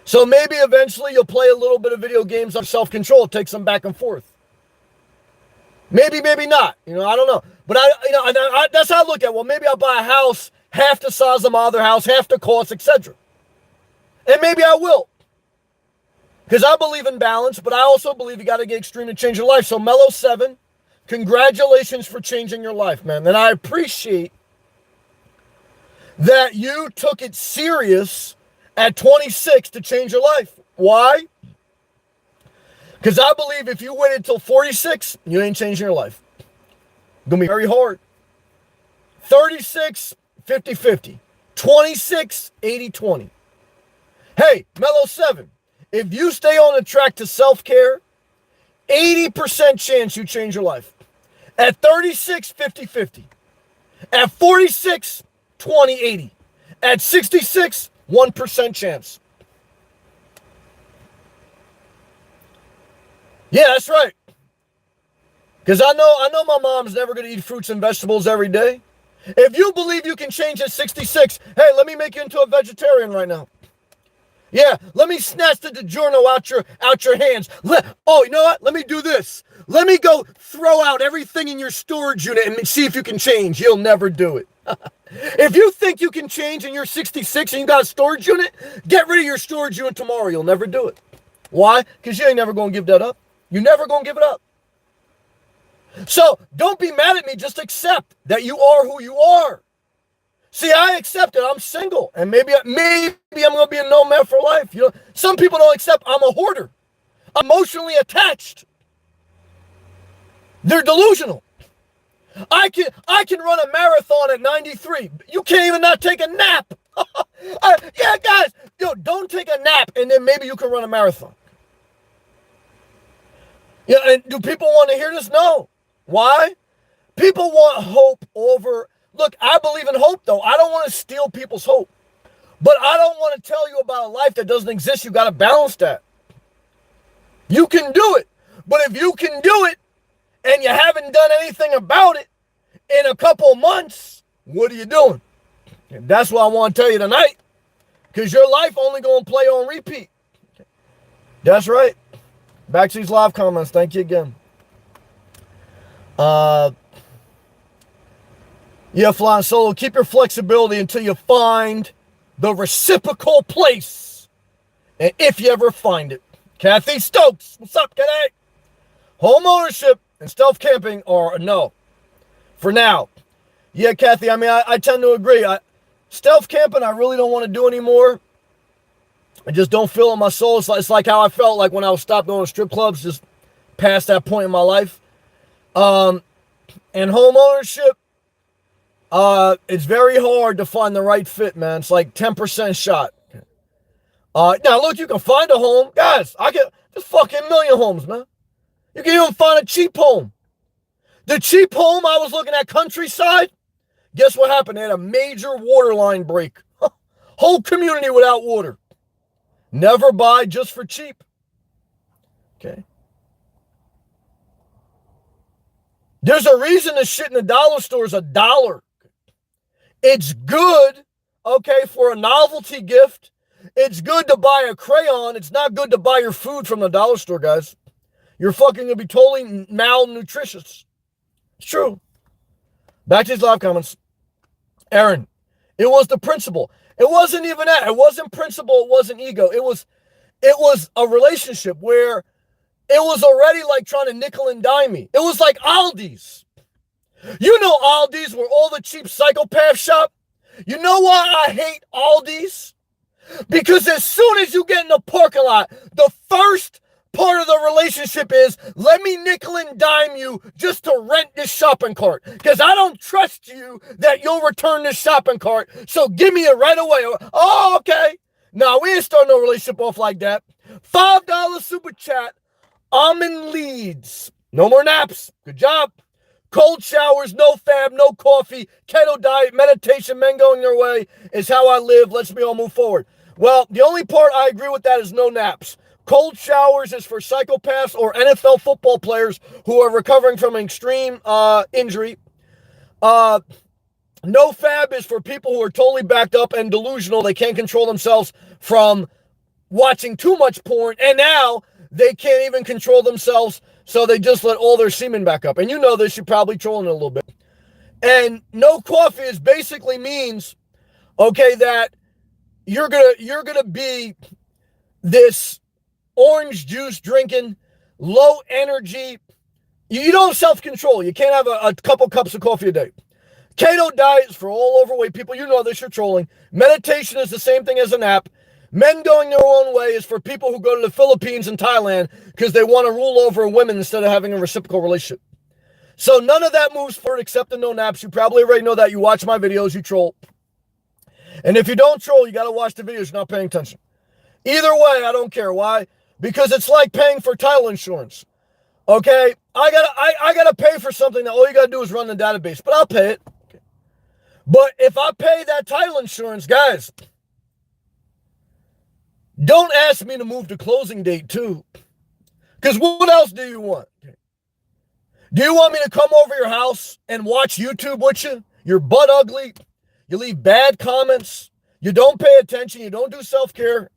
So maybe eventually you'll play a little bit of video games of self-control, take some back and forth. Maybe not. You know, I don't know. But that's how I look at it. Well, maybe I'll buy a house half the size of my other house, half the cost, etc. And maybe I will. Because I believe in balance, but I also believe you got to get extreme to change your life. So Mellow7, congratulations for changing your life, man. And I appreciate that you took it serious at 26 to change your life. Why? Because I believe if you waited until 46, you ain't changing your life. It's going to be very hard. 36, 50-50. 26, 80-20. Hey, Mellow7, if you stay on the track to self-care, 80% chance you change your life. At 36, 50-50. At 46, 20-80. At 66, 1% chance. Yeah, that's right. Because I know my mom's never going to eat fruits and vegetables every day. If you believe you can change at 66, hey, let me make you into a vegetarian right now. Yeah, let me snatch the DiGiorno out your hands. You know what? Let me do this. Let me go throw out everything in your storage unit and see if you can change. You'll never do it. If you think you can change and you're 66 and you got a storage unit, get rid of your storage unit tomorrow. You'll never do it. Why? Because you ain't never going to give that up. You're never going to give it up. So don't be mad at me. Just accept that you are who you are. See, I accept it. I'm single, and maybe I'm going to be a nomad for life. You know, some people don't accept I'm a hoarder. Emotionally attached. They're delusional. I can run a marathon at 93. You can't even not take a nap. Yeah, guys, don't take a nap, and then maybe you can run a marathon. Yeah, and do people want to hear this? No. Why? People want hope over. Look, I believe in hope, though. I don't want to steal people's hope. But I don't want to tell you about a life that doesn't exist. You got to balance that. You can do it. But if you can do it and you haven't done anything about it in a couple of months, what are you doing? And that's what I want to tell you tonight. Because your life only going to play on repeat. That's right. Back to these live comments. Thank you again. Yeah, flying solo. Keep your flexibility until you find the reciprocal place. And if you ever find it. Kathy Stokes. What's up, Kathy? Home ownership and stealth camping are a no. For now. Yeah, Kathy, I mean, I tend to agree. Stealth camping, I really don't want to do anymore. I just don't feel it in my soul. It's like how I felt like when I was stopped going to strip clubs, just past that point in my life. And home ownership, It's very hard to find the right fit, man. It's like 10% shot. Now look, you can find a home. Guys, there's fucking million homes, man. You can even find a cheap home. The cheap home I was looking at Countryside, guess what happened? They had a major water line break. Whole community without water. Never buy just for cheap. Okay. There's a reason this shit in the dollar store is $1. It's good, okay, for a novelty gift. It's good to buy a crayon. It's not good to buy your food from the dollar store, guys. You're fucking going to be totally malnutritious. It's true. Back to these live comments. Aaron, it was the principle. It wasn't even that. It wasn't principle. It wasn't ego. It was a relationship where it was already like trying to nickel and dime me. It was like Aldi's. You know Aldi's where all the cheap psychopaths shop? You know why I hate Aldi's? Because as soon as you get in the parking lot, the first part of the relationship is, let me nickel and dime you just to rent this shopping cart. Because I don't trust you that you'll return this shopping cart. So give me it right away. Oh, okay. No, we ain't starting no relationship off like that. $5 super chat. I'm in Leeds. No more naps. Good job. Cold showers, no fab, no coffee, keto diet, meditation, men going their way is how I live. Let's me all move forward. Well, the only part I agree with that is no naps. Cold showers is for psychopaths or NFL football players who are recovering from an extreme injury. No fab is for people who are totally backed up and delusional. They can't control themselves from watching too much porn, and now they can't even control themselves, so they just let all their semen back up. And you know this, you're probably trolling it a little bit. And no coffee is basically means, okay, that you're gonna be this orange juice drinking, low energy. You don't have self-control. You can't have a couple cups of coffee a day. Keto diet is for all overweight people. You know this, you're trolling. Meditation is the same thing as a nap. Men going their own way is for people who go to the Philippines and Thailand because they want to rule over women instead of having a reciprocal relationship. So none of that moves forward except the no naps. You probably already know that. You watch my videos, you troll. And if you don't troll, you got to watch the videos. You're not paying attention. Either way, I don't care. Why? Because it's like paying for title insurance. Okay? I gotta pay for something that all you got to do is run the database. But I'll pay it. Okay. But if I pay that title insurance, guys, don't ask me to move the closing date too. Because what else do you want? Do you want me to come over your house and watch YouTube with you? You're butt ugly. You leave bad comments. You don't pay attention. You don't do self-care.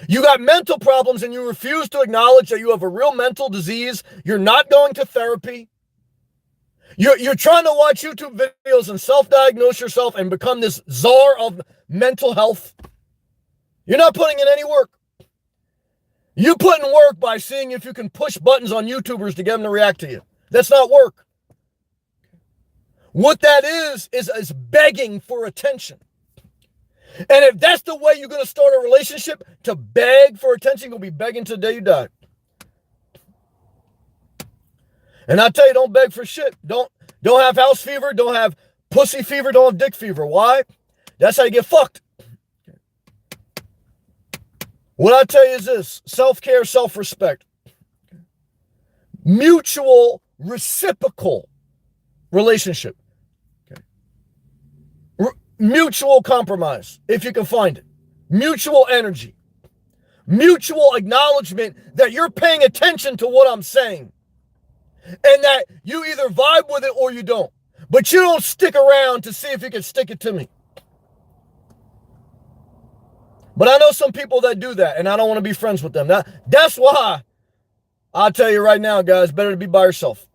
You got mental problems and you refuse to acknowledge that you have a real mental disease. You're not going to therapy. You're trying to watch YouTube videos and self-diagnose yourself and become this czar of mental health. You're not putting in any work. You put in work by seeing if you can push buttons on YouTubers to get them to react to you. That's not work. What that is begging for attention. And if that's the way you're going to start a relationship, to beg for attention, you'll be begging till the day you die. And I tell you, don't beg for shit. Don't have house fever. Don't have pussy fever. Don't have dick fever. Why? That's how you get fucked. What I tell you is this: self-care, self-respect, mutual, reciprocal relationship, okay. Mutual compromise, if you can find it, mutual energy, mutual acknowledgement that you're paying attention to what I'm saying, and that you either vibe with it or you don't, but you don't stick around to see if you can stick it to me. But I know some people that do that, and I don't want to be friends with them. That's why I'll tell you right now, guys, better to be by yourself.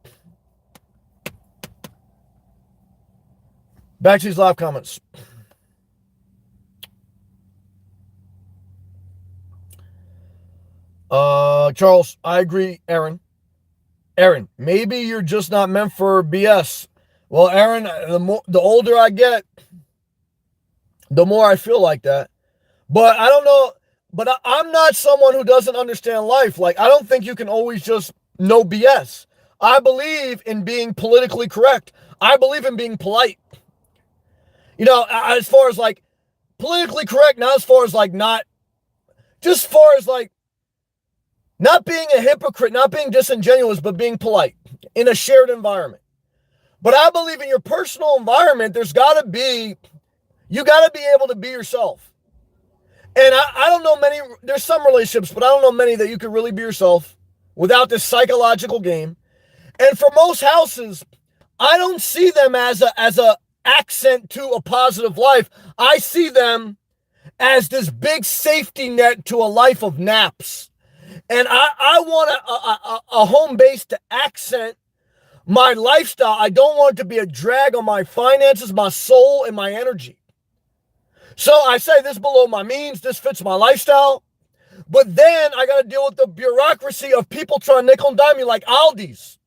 Back to these live comments. Charles, I agree, Aaron. Aaron, maybe you're just not meant for BS. Well, Aaron, the older I get, the more I feel like that. But I don't know, but I'm not someone who doesn't understand life. Like, I don't think you can always just know BS. I believe in being politically correct. I believe in being polite. You know, as far as like politically correct, not as far as like not, just as far as like not being a hypocrite, not being disingenuous, but being polite in a shared environment. But I believe in your personal environment, you got to be able to be yourself. And I don't know many, there's some relationships, but I don't know many that you could really be yourself without this psychological game. And for most houses, I don't see them as a accent to a positive life. I see them as this big safety net to a life of naps. And I want a home base to accent my lifestyle. I don't want it to be a drag on my finances, my soul, and my energy. So I say this below my means, this fits my lifestyle. But then I got to deal with the bureaucracy of people trying to nickel and dime me like Aldi's.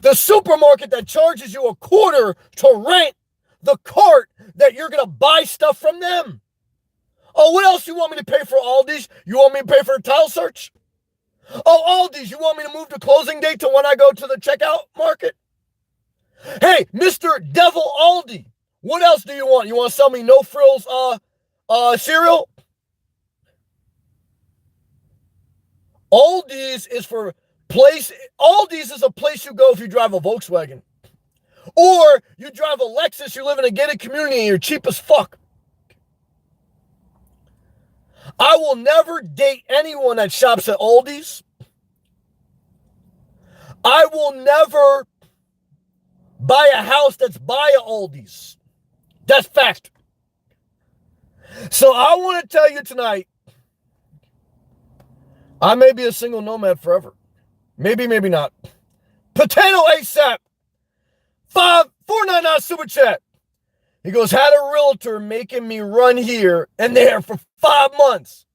The supermarket that charges you a quarter to rent the cart that you're going to buy stuff from them. Oh, what else you want me to pay for Aldi's? You want me to pay for a tile search? Oh, Aldi's, you want me to move the closing date to when I go to the checkout market? Hey, Mr. Devil Aldi, what else do you want? You want to sell me no frills cereal? Aldi's is a place you go if you drive a Volkswagen. Or you drive a Lexus, you live in a gated community and you're cheap as fuck. I will never date anyone that shops at Aldi's. I will never buy a house that's by a Aldi's. That's fact. So I want to tell you tonight, I may be a single nomad forever. Maybe, maybe not. Potato ASAP. 499 super chat. He goes, had a realtor making me run here and there for 5 months.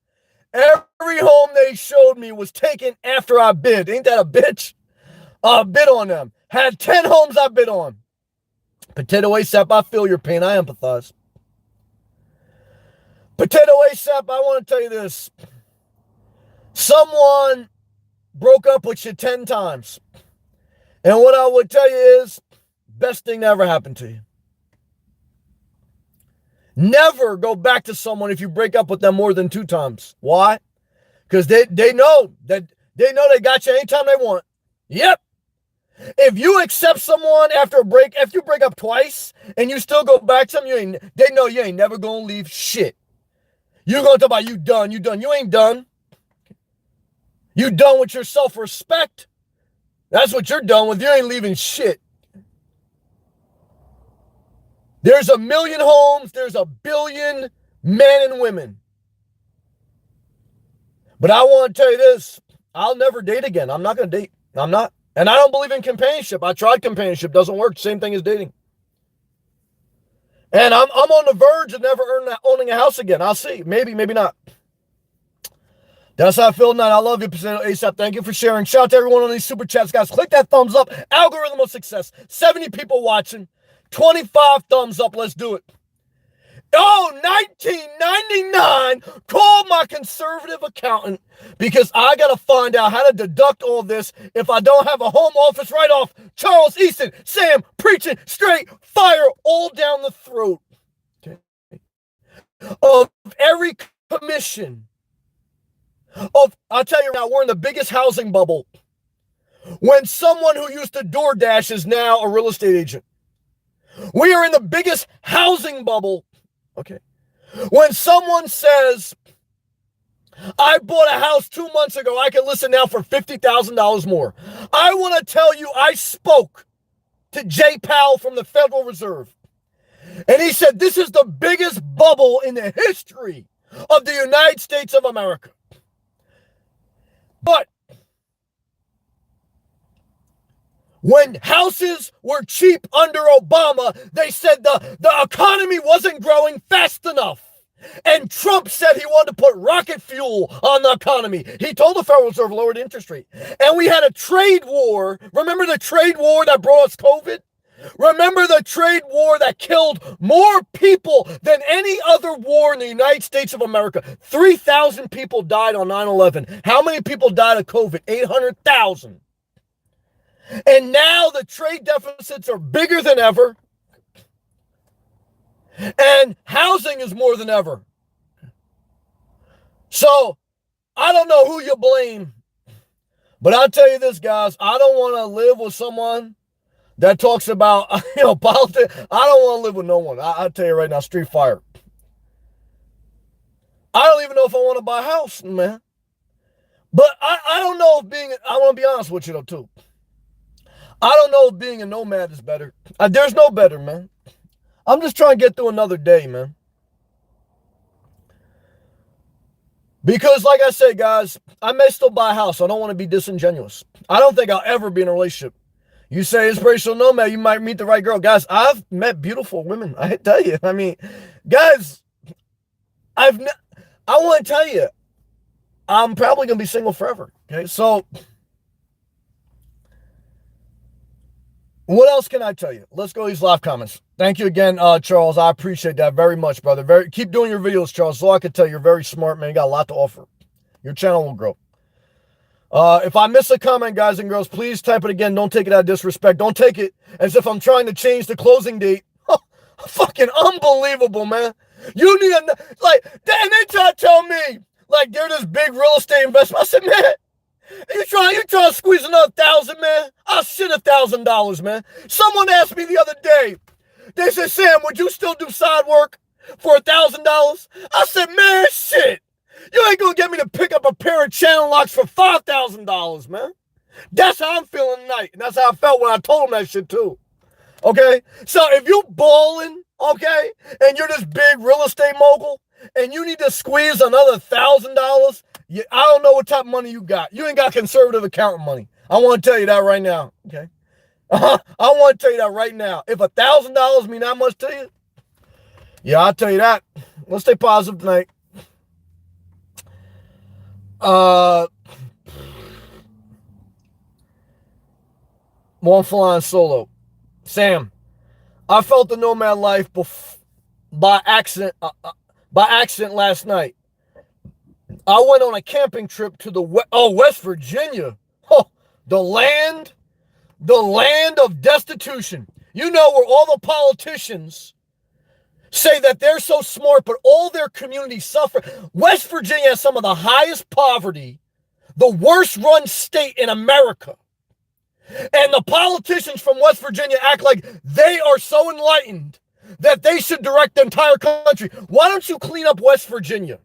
Every home they showed me was taken after I bid. Ain't that a bitch? I bid on them. Had 10 homes I bid on. Potato ASAP, I feel your pain. I empathize. Potato ASAP, I want to tell you this. Someone broke up with you 10 times. And what I would tell you is, best thing that ever happened to you. Never go back to someone if you break up with them more than 2 times. Why? Because they know they got you anytime they want. Yep. If you accept someone after if you break up twice and you still go back to them, they know you ain't never gonna leave shit. You're gonna talk about you done. You ain't done. You done with your self-respect. That's what you're done with. You ain't leaving shit. There's 1 million homes. There's 1 billion men and women. But I want to tell you this. I'll never date again. I'm not going to date. I'm not. And I don't believe in companionship. I tried companionship. Doesn't work. Same thing as dating. And I'm on the verge of never owning a house again. I'll see. Maybe, maybe not. That's how I feel tonight. I love you, Potato ASAP. Thank you for sharing. Shout out to everyone on these super chats, guys. Click that thumbs up. Algorithm of success. 70 people watching. 25 thumbs up. Let's do it. Oh, 1999. Call my conservative accountant because I got to find out how to deduct all this if I don't have a home office write-off. Charles Easton, Sam, preaching straight fire all down the throat. Okay. Of every commission. I'll tell you now, we're in the biggest housing bubble. When someone who used to DoorDash is now a real estate agent. We are in the biggest housing bubble. Okay. When someone says, I bought a house 2 months ago, I can list it now for $50,000 more. I want to tell you, I spoke to Jay Powell from the Federal Reserve. And he said, this is the biggest bubble in the history of the United States of America. But when houses were cheap under Obama, they said the economy wasn't growing fast enough. And Trump said he wanted to put rocket fuel on the economy. He told the Federal Reserve lower the interest rate. And we had a trade war. Remember the trade war that brought us COVID? Remember the trade war that killed more people than any other war in the United States of America? 3,000 people died on 9/11. How many people died of COVID? 800,000. And now the trade deficits are bigger than ever. And housing is more than ever. So I don't know who you blame. But I'll tell you this, guys. I don't want to live with someone that talks about, politics. I don't want to live with no one. I'll tell you right now, street fire. I don't even know if I want to buy a house, man. But I don't know if I want to be honest with you, though, too. I don't know if being a nomad is better. There's no better, man. I'm just trying to get through another day, man. Because, like I said, guys, I may still buy a house. I don't want to be disingenuous. I don't think I'll ever be in a relationship. You say inspirational nomad, you might meet the right girl. Guys, I've met beautiful women. I tell you. I mean, guys, I want to tell you, I'm probably going to be single forever. Okay, so what else can I tell you? Let's go to these live comments. Thank you again, Charles. I appreciate that very much, brother. Keep doing your videos, Charles. So I can tell you're very smart, man. You got a lot to offer. Your channel will grow. If I miss a comment, guys and girls, please type it again. Don't take it out of disrespect. Don't take it as if I'm trying to change the closing date. Fucking unbelievable, man. You need and they try to tell me, like, they're this big real estate investment. I said, man, you trying to squeeze another $1,000, man? I'll shit $1,000, man. Someone asked me the other day, they said, Sam, would you still do side work for $1,000? I said, man, shit. You ain't gonna get me to pick up a pair of channel locks for $5,000, man. That's how I'm feeling tonight. And that's how I felt when I told him that shit too. Okay? So if you balling, okay, and you're this big real estate mogul, and you need to squeeze another $1,000, I don't know what type of money you got. You ain't got conservative accountant money. I want to tell you that right now. Okay? I want to tell you that right now. If $1,000 mean that much to you, yeah, I'll tell you that. Let's stay positive tonight. One flying solo. Sam, I felt the nomad life by accident last night. I went on a camping trip to West Virginia. Oh, the land of destitution. You know, where all the politicians say that they're so smart, but all their communities suffer. West Virginia has some of the highest poverty, the worst run state in America. And the politicians from West Virginia act like they are so enlightened that they should direct the entire country. Why don't you clean up West Virginia?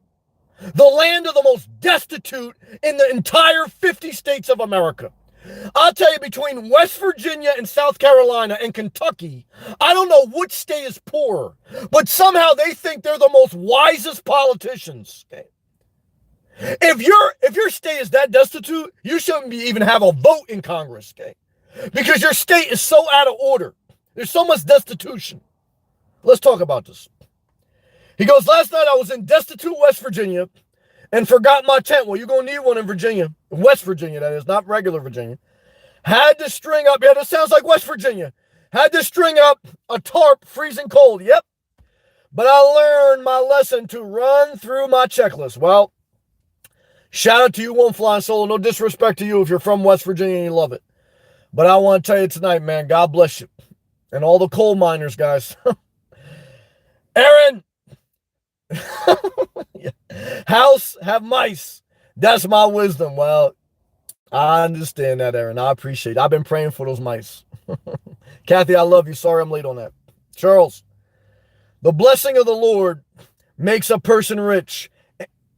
The land of the most destitute in the entire 50 states of America. I'll tell you, between West Virginia and South Carolina and Kentucky, I don't know which state is poorer, but somehow they think they're the most wisest politicians. Okay? If your state is that destitute, you shouldn't even have a vote in Congress, okay? Because your state is so out of order. There's so much destitution. Let's talk about this. He goes, last night I was in destitute West Virginia and forgot my tent. Well, you're going to need one in Virginia. West Virginia, that is, not regular Virginia. Had to string up, yeah, that sounds like West Virginia. Had to string up a tarp, freezing cold. Yep. But I learned my lesson to run through my checklist. Well, shout out to you, One Flying Solo. No disrespect to you if you're from West Virginia and you love it. But I want to tell you tonight, man, God bless you. And all the coal miners, guys. Aaron. House, have mice. That's my wisdom. Well, I understand that, Aaron. I appreciate it. I've been praying for those mice. Kathy, I love you. Sorry I'm late on that. Charles, the blessing of the Lord makes a person rich,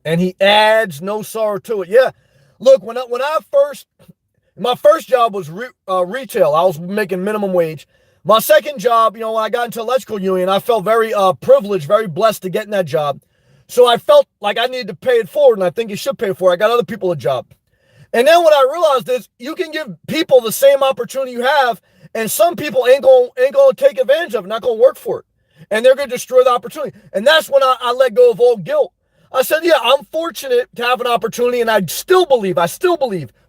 and he adds no sorrow to it. Yeah. Look, my first job was retail. I was making minimum wage. My second job, when I got into electrical union, I felt very privileged, very blessed to get in that job. So I felt like I needed to pay it forward, and I think you should pay for it. I got other people a job. And then what I realized is you can give people the same opportunity you have, and some people ain't gonna take advantage of it, not gonna work for it. And they're gonna destroy the opportunity. And that's when I let go of all guilt. I said, yeah, I'm fortunate to have an opportunity, and I still believe,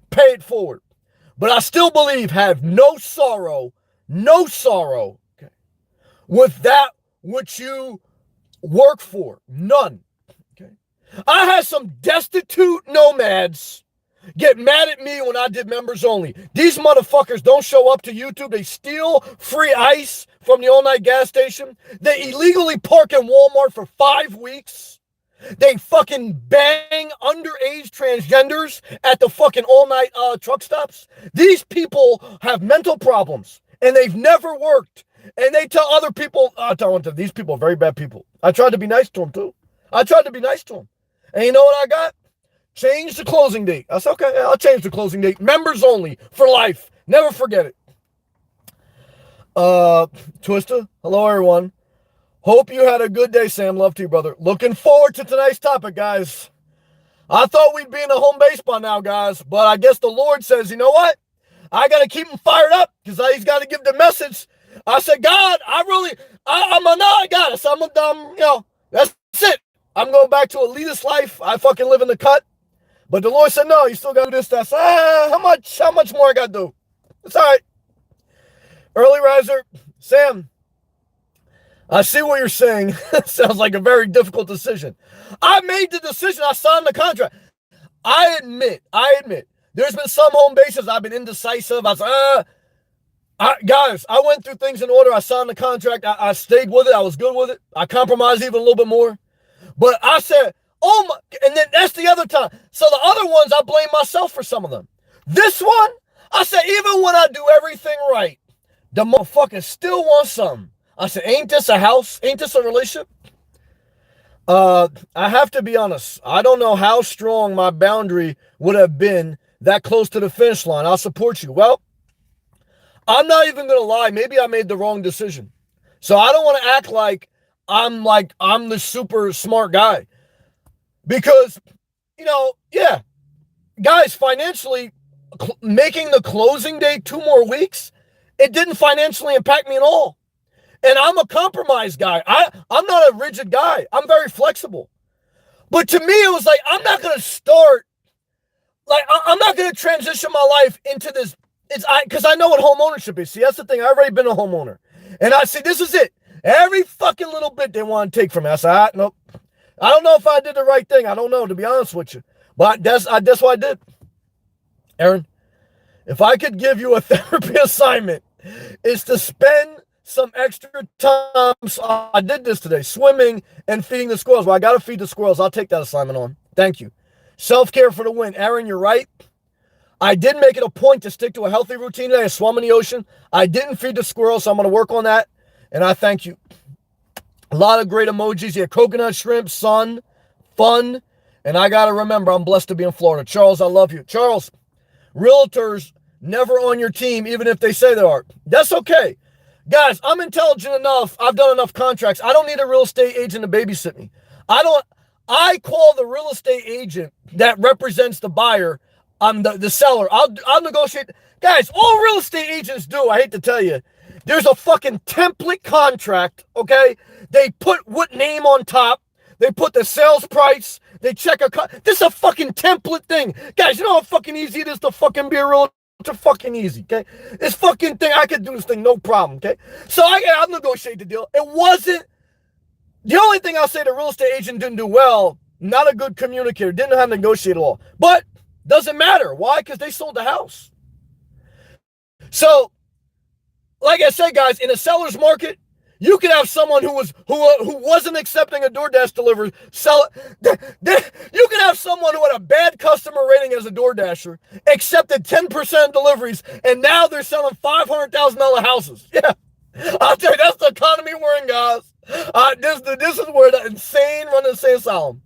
pay it forward. But I still believe have no sorrow, okay, with that which you work for. None. Okay. I had some destitute nomads get mad at me when I did members only. These motherfuckers don't show up to YouTube. They steal free ice from the all-night gas station. They illegally park in Walmart for 5 weeks. They fucking bang underage transgenders at the fucking all-night truck stops. These people have mental problems, and they've never worked. And they tell other people, these people are very bad people. I tried to be nice to them, too. And you know what I got? Change the closing date. I said, okay, I'll change the closing date. Members only for life. Never forget it. Twista, hello, everyone. Hope you had a good day, Sam. Love to you, brother. Looking forward to tonight's topic, guys. I thought we'd be in the home base by now, guys, but I guess the Lord says, you know what? I got to keep him fired up because he's got to give the message. I said, God, I got it. So that's it. I'm going back to elitist life. I fucking live in the cut. But the Lord said, no, you still got to do this, that. How much more I got to do? It's all right. Early riser, Sam, I see what you're saying. Sounds like a very difficult decision. I made the decision. I signed the contract. I admit, there's been some home bases I've been indecisive. I was guys, I went through things in order. I signed the contract. I stayed with it. I was good with it. I compromised even a little bit more. But I said, oh my, and then that's the other time. So the other ones, I blame myself for some of them. This one, I said, even when I do everything right, the motherfucker still wants something. I said, ain't this a house? Ain't this a relationship? I have to be honest. I don't know how strong my boundary would have been that close to the finish line. I'll support you. Well, I'm not even going to lie. Maybe I made the wrong decision. So I don't want to act like I'm the super smart guy. Because, guys, financially, making the closing date 2 more weeks, it didn't financially impact me at all. And I'm a compromise guy. I'm not a rigid guy. I'm very flexible. But to me, it was like, I'm not going to start, I'm not going to transition my life into this. Because I know what home ownership is. See, that's the thing. I've already been a homeowner. And I say, this is it. Every fucking little bit they want to take from me. I said, nope. I don't know if I did the right thing. I don't know, to be honest with you. But that's what I did. Aaron, if I could give you a therapy assignment, it's to spend some extra time. So I did this today, swimming and feeding the squirrels. Well, I got to feed the squirrels. I'll take that assignment on. Thank you. Self-care for the win. Aaron, you're right. I did make it a point to stick to a healthy routine today. I swam in the ocean. I didn't feed the squirrels, so I'm going to work on that. And I thank you. A lot of great emojis here. Coconut shrimp, sun, fun. And I got to remember, I'm blessed to be in Florida. Charles, I love you. Charles, realtors never on your team, even if they say they are. That's okay. Guys, I'm intelligent enough. I've done enough contracts. I don't need a real estate agent to babysit me. I call the real estate agent that represents the buyer. I'm the seller. I'll negotiate. Guys, all real estate agents do, I hate to tell you, there's a fucking template contract, okay? They put what name on top. They put the sales price. They check this is a fucking template thing. Guys, you know how fucking easy it is to fucking be a realtor? It's fucking easy, okay? This fucking thing, I could do this thing, no problem, okay? So I'll negotiate the deal. It wasn't, the only thing I'll say the real estate agent didn't do well, not a good communicator, didn't know how to negotiate at all. But doesn't matter. Why? Because they sold the house. So, like I said, guys, in a seller's market, you could have someone who wasn't accepting a DoorDash delivery. You could have someone who had a bad customer rating as a DoorDasher, accepted 10% deliveries, and now they're selling $500,000 houses. Yeah, I'll tell you, that's the economy we're in, guys. This is where the insane run the insane asylum.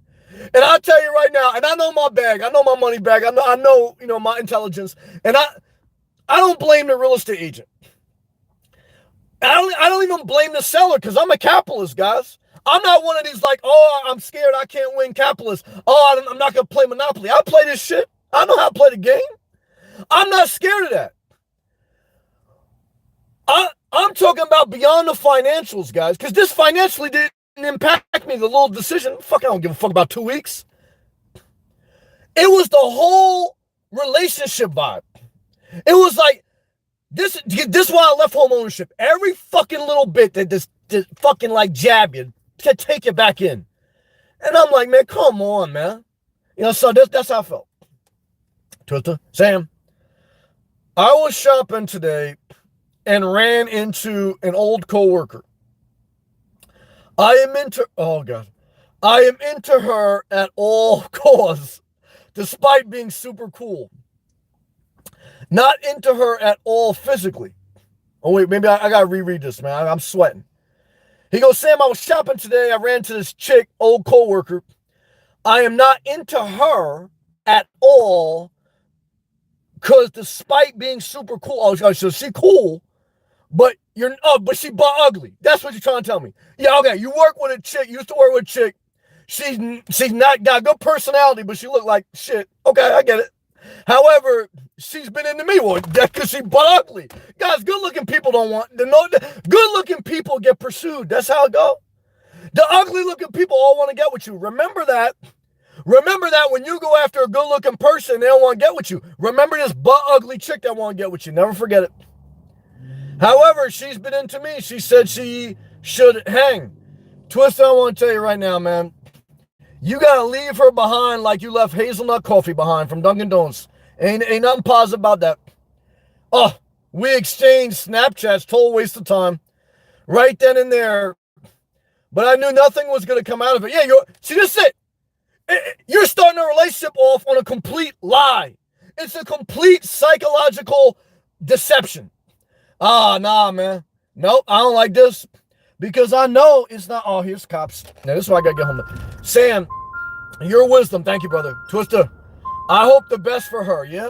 And I'll tell you right now, and I know my bag, I know my money bag, I know my intelligence, and I don't blame the real estate agent. I don't even blame the seller because I'm a capitalist, guys. I'm not one of these I'm scared I can't win capitalist. I'm not going to play Monopoly. I play this shit. I know how to play the game. I'm not scared of that. I'm talking about beyond the financials, guys, because this financially didn't impact me, the little decision. Fuck, I don't give a fuck about 2 weeks. It was the whole relationship vibe. It was like, this is why I left home ownership. Every fucking little bit that this fucking jab you to take you back in. And I'm like, man, come on, man. So that's how I felt. Twister, Sam, I was shopping today and ran into an old coworker. I am into her at all costs, despite being super cool. Not into her at all physically. Oh, wait, maybe I gotta reread this, man. I'm sweating. He goes, Sam, I was shopping today. I ran into this chick, old coworker. I am not into her at all because despite being super cool, so she cool, but but she butt ugly. That's what you're trying to tell me. Yeah, okay, you work with a chick, you used to work with a chick. She's not got good personality, but she look like shit. Okay, I get it. However, she's been into me. Well, that's because she butt ugly. Guys, good-looking people don't want... Good-looking people get pursued. That's how it goes. The ugly-looking people all want to get with you. Remember that. Remember that when you go after a good-looking person, they don't want to get with you. Remember this butt-ugly chick that want to get with you. Never forget it. However, she's been into me. She said she should hang. Twist, I want to tell you right now, man. You gotta leave her behind like you left hazelnut coffee behind from Dunkin' Donuts. Ain't nothing positive about that. Oh, we exchanged Snapchats, total waste of time. Right then and there. But I knew nothing was gonna come out of it. Yeah, see, this is it. You're starting a relationship off on a complete lie. It's a complete psychological deception. Nah, man. Nope, I don't like this. Because I know it's not... Oh, here's cops. Now, this is why I got to get home. Sam, your wisdom. Thank you, brother. Twister, I hope the best for her, yeah?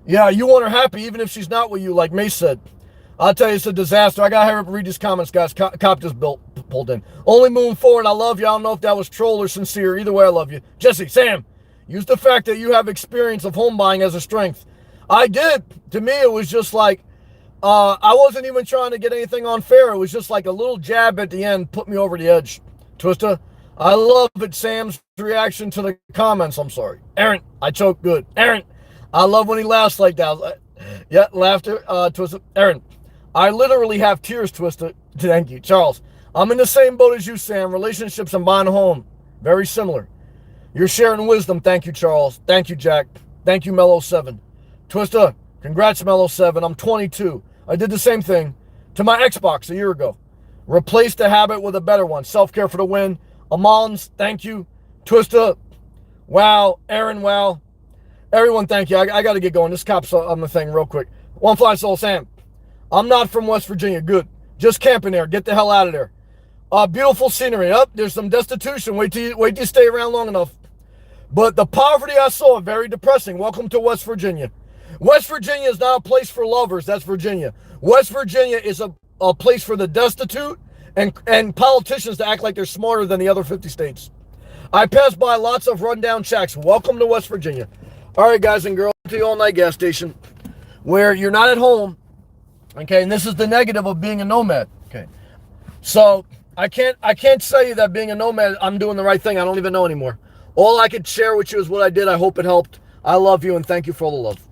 Yeah, you want her happy even if she's not with you, like Mace said. I'll tell you, it's a disaster. I got to hurry up and read these comments, guys. Cop just pulled in. Only moving forward. I love you. I don't know if that was troll or sincere. Either way, I love you. Jesse, Sam, use the fact that you have experience of home buying as a strength. I did. To me, it was just like... I wasn't even trying to get anything unfair. It was just like a little jab at the end, put me over the edge. Twister, I love it, Sam's reaction to the comments. I'm sorry. Aaron, I choked good. Aaron, I love when he laughs like that. Yeah, laughter, Twister. Aaron, I literally have tears, Twister. Thank you. Charles, I'm in the same boat as you, Sam. Relationships and buying a home. Very similar. You're sharing wisdom. Thank you, Charles. Thank you, Jack. Thank you, Mellow7. Twister, congrats, Mellow7. I'm 22. I did the same thing to my Xbox a year ago. Replaced the habit with a better one. Self-care for the win. Amons, thank you. Twista, wow. Aaron, wow. Everyone, thank you. I got to get going. This cop's on the thing real quick. One Fly Soul, Sam. I'm not from West Virginia. Good. Just camping there. Get the hell out of there. Beautiful scenery. There's some destitution. Wait till you stay around long enough. But the poverty I saw, very depressing. Welcome to West Virginia. West Virginia is not a place for lovers. That's Virginia. West Virginia is a place for the destitute and politicians to act like they're smarter than the other 50 states. I passed by lots of rundown shacks. Welcome to West Virginia. All right, guys and girls, to the all-night gas station where you're not at home. Okay, and this is the negative of being a nomad. Okay, so I can't say that being a nomad, I'm doing the right thing. I don't even know anymore. All I could share with you is what I did. I hope it helped. I love you and thank you for all the love.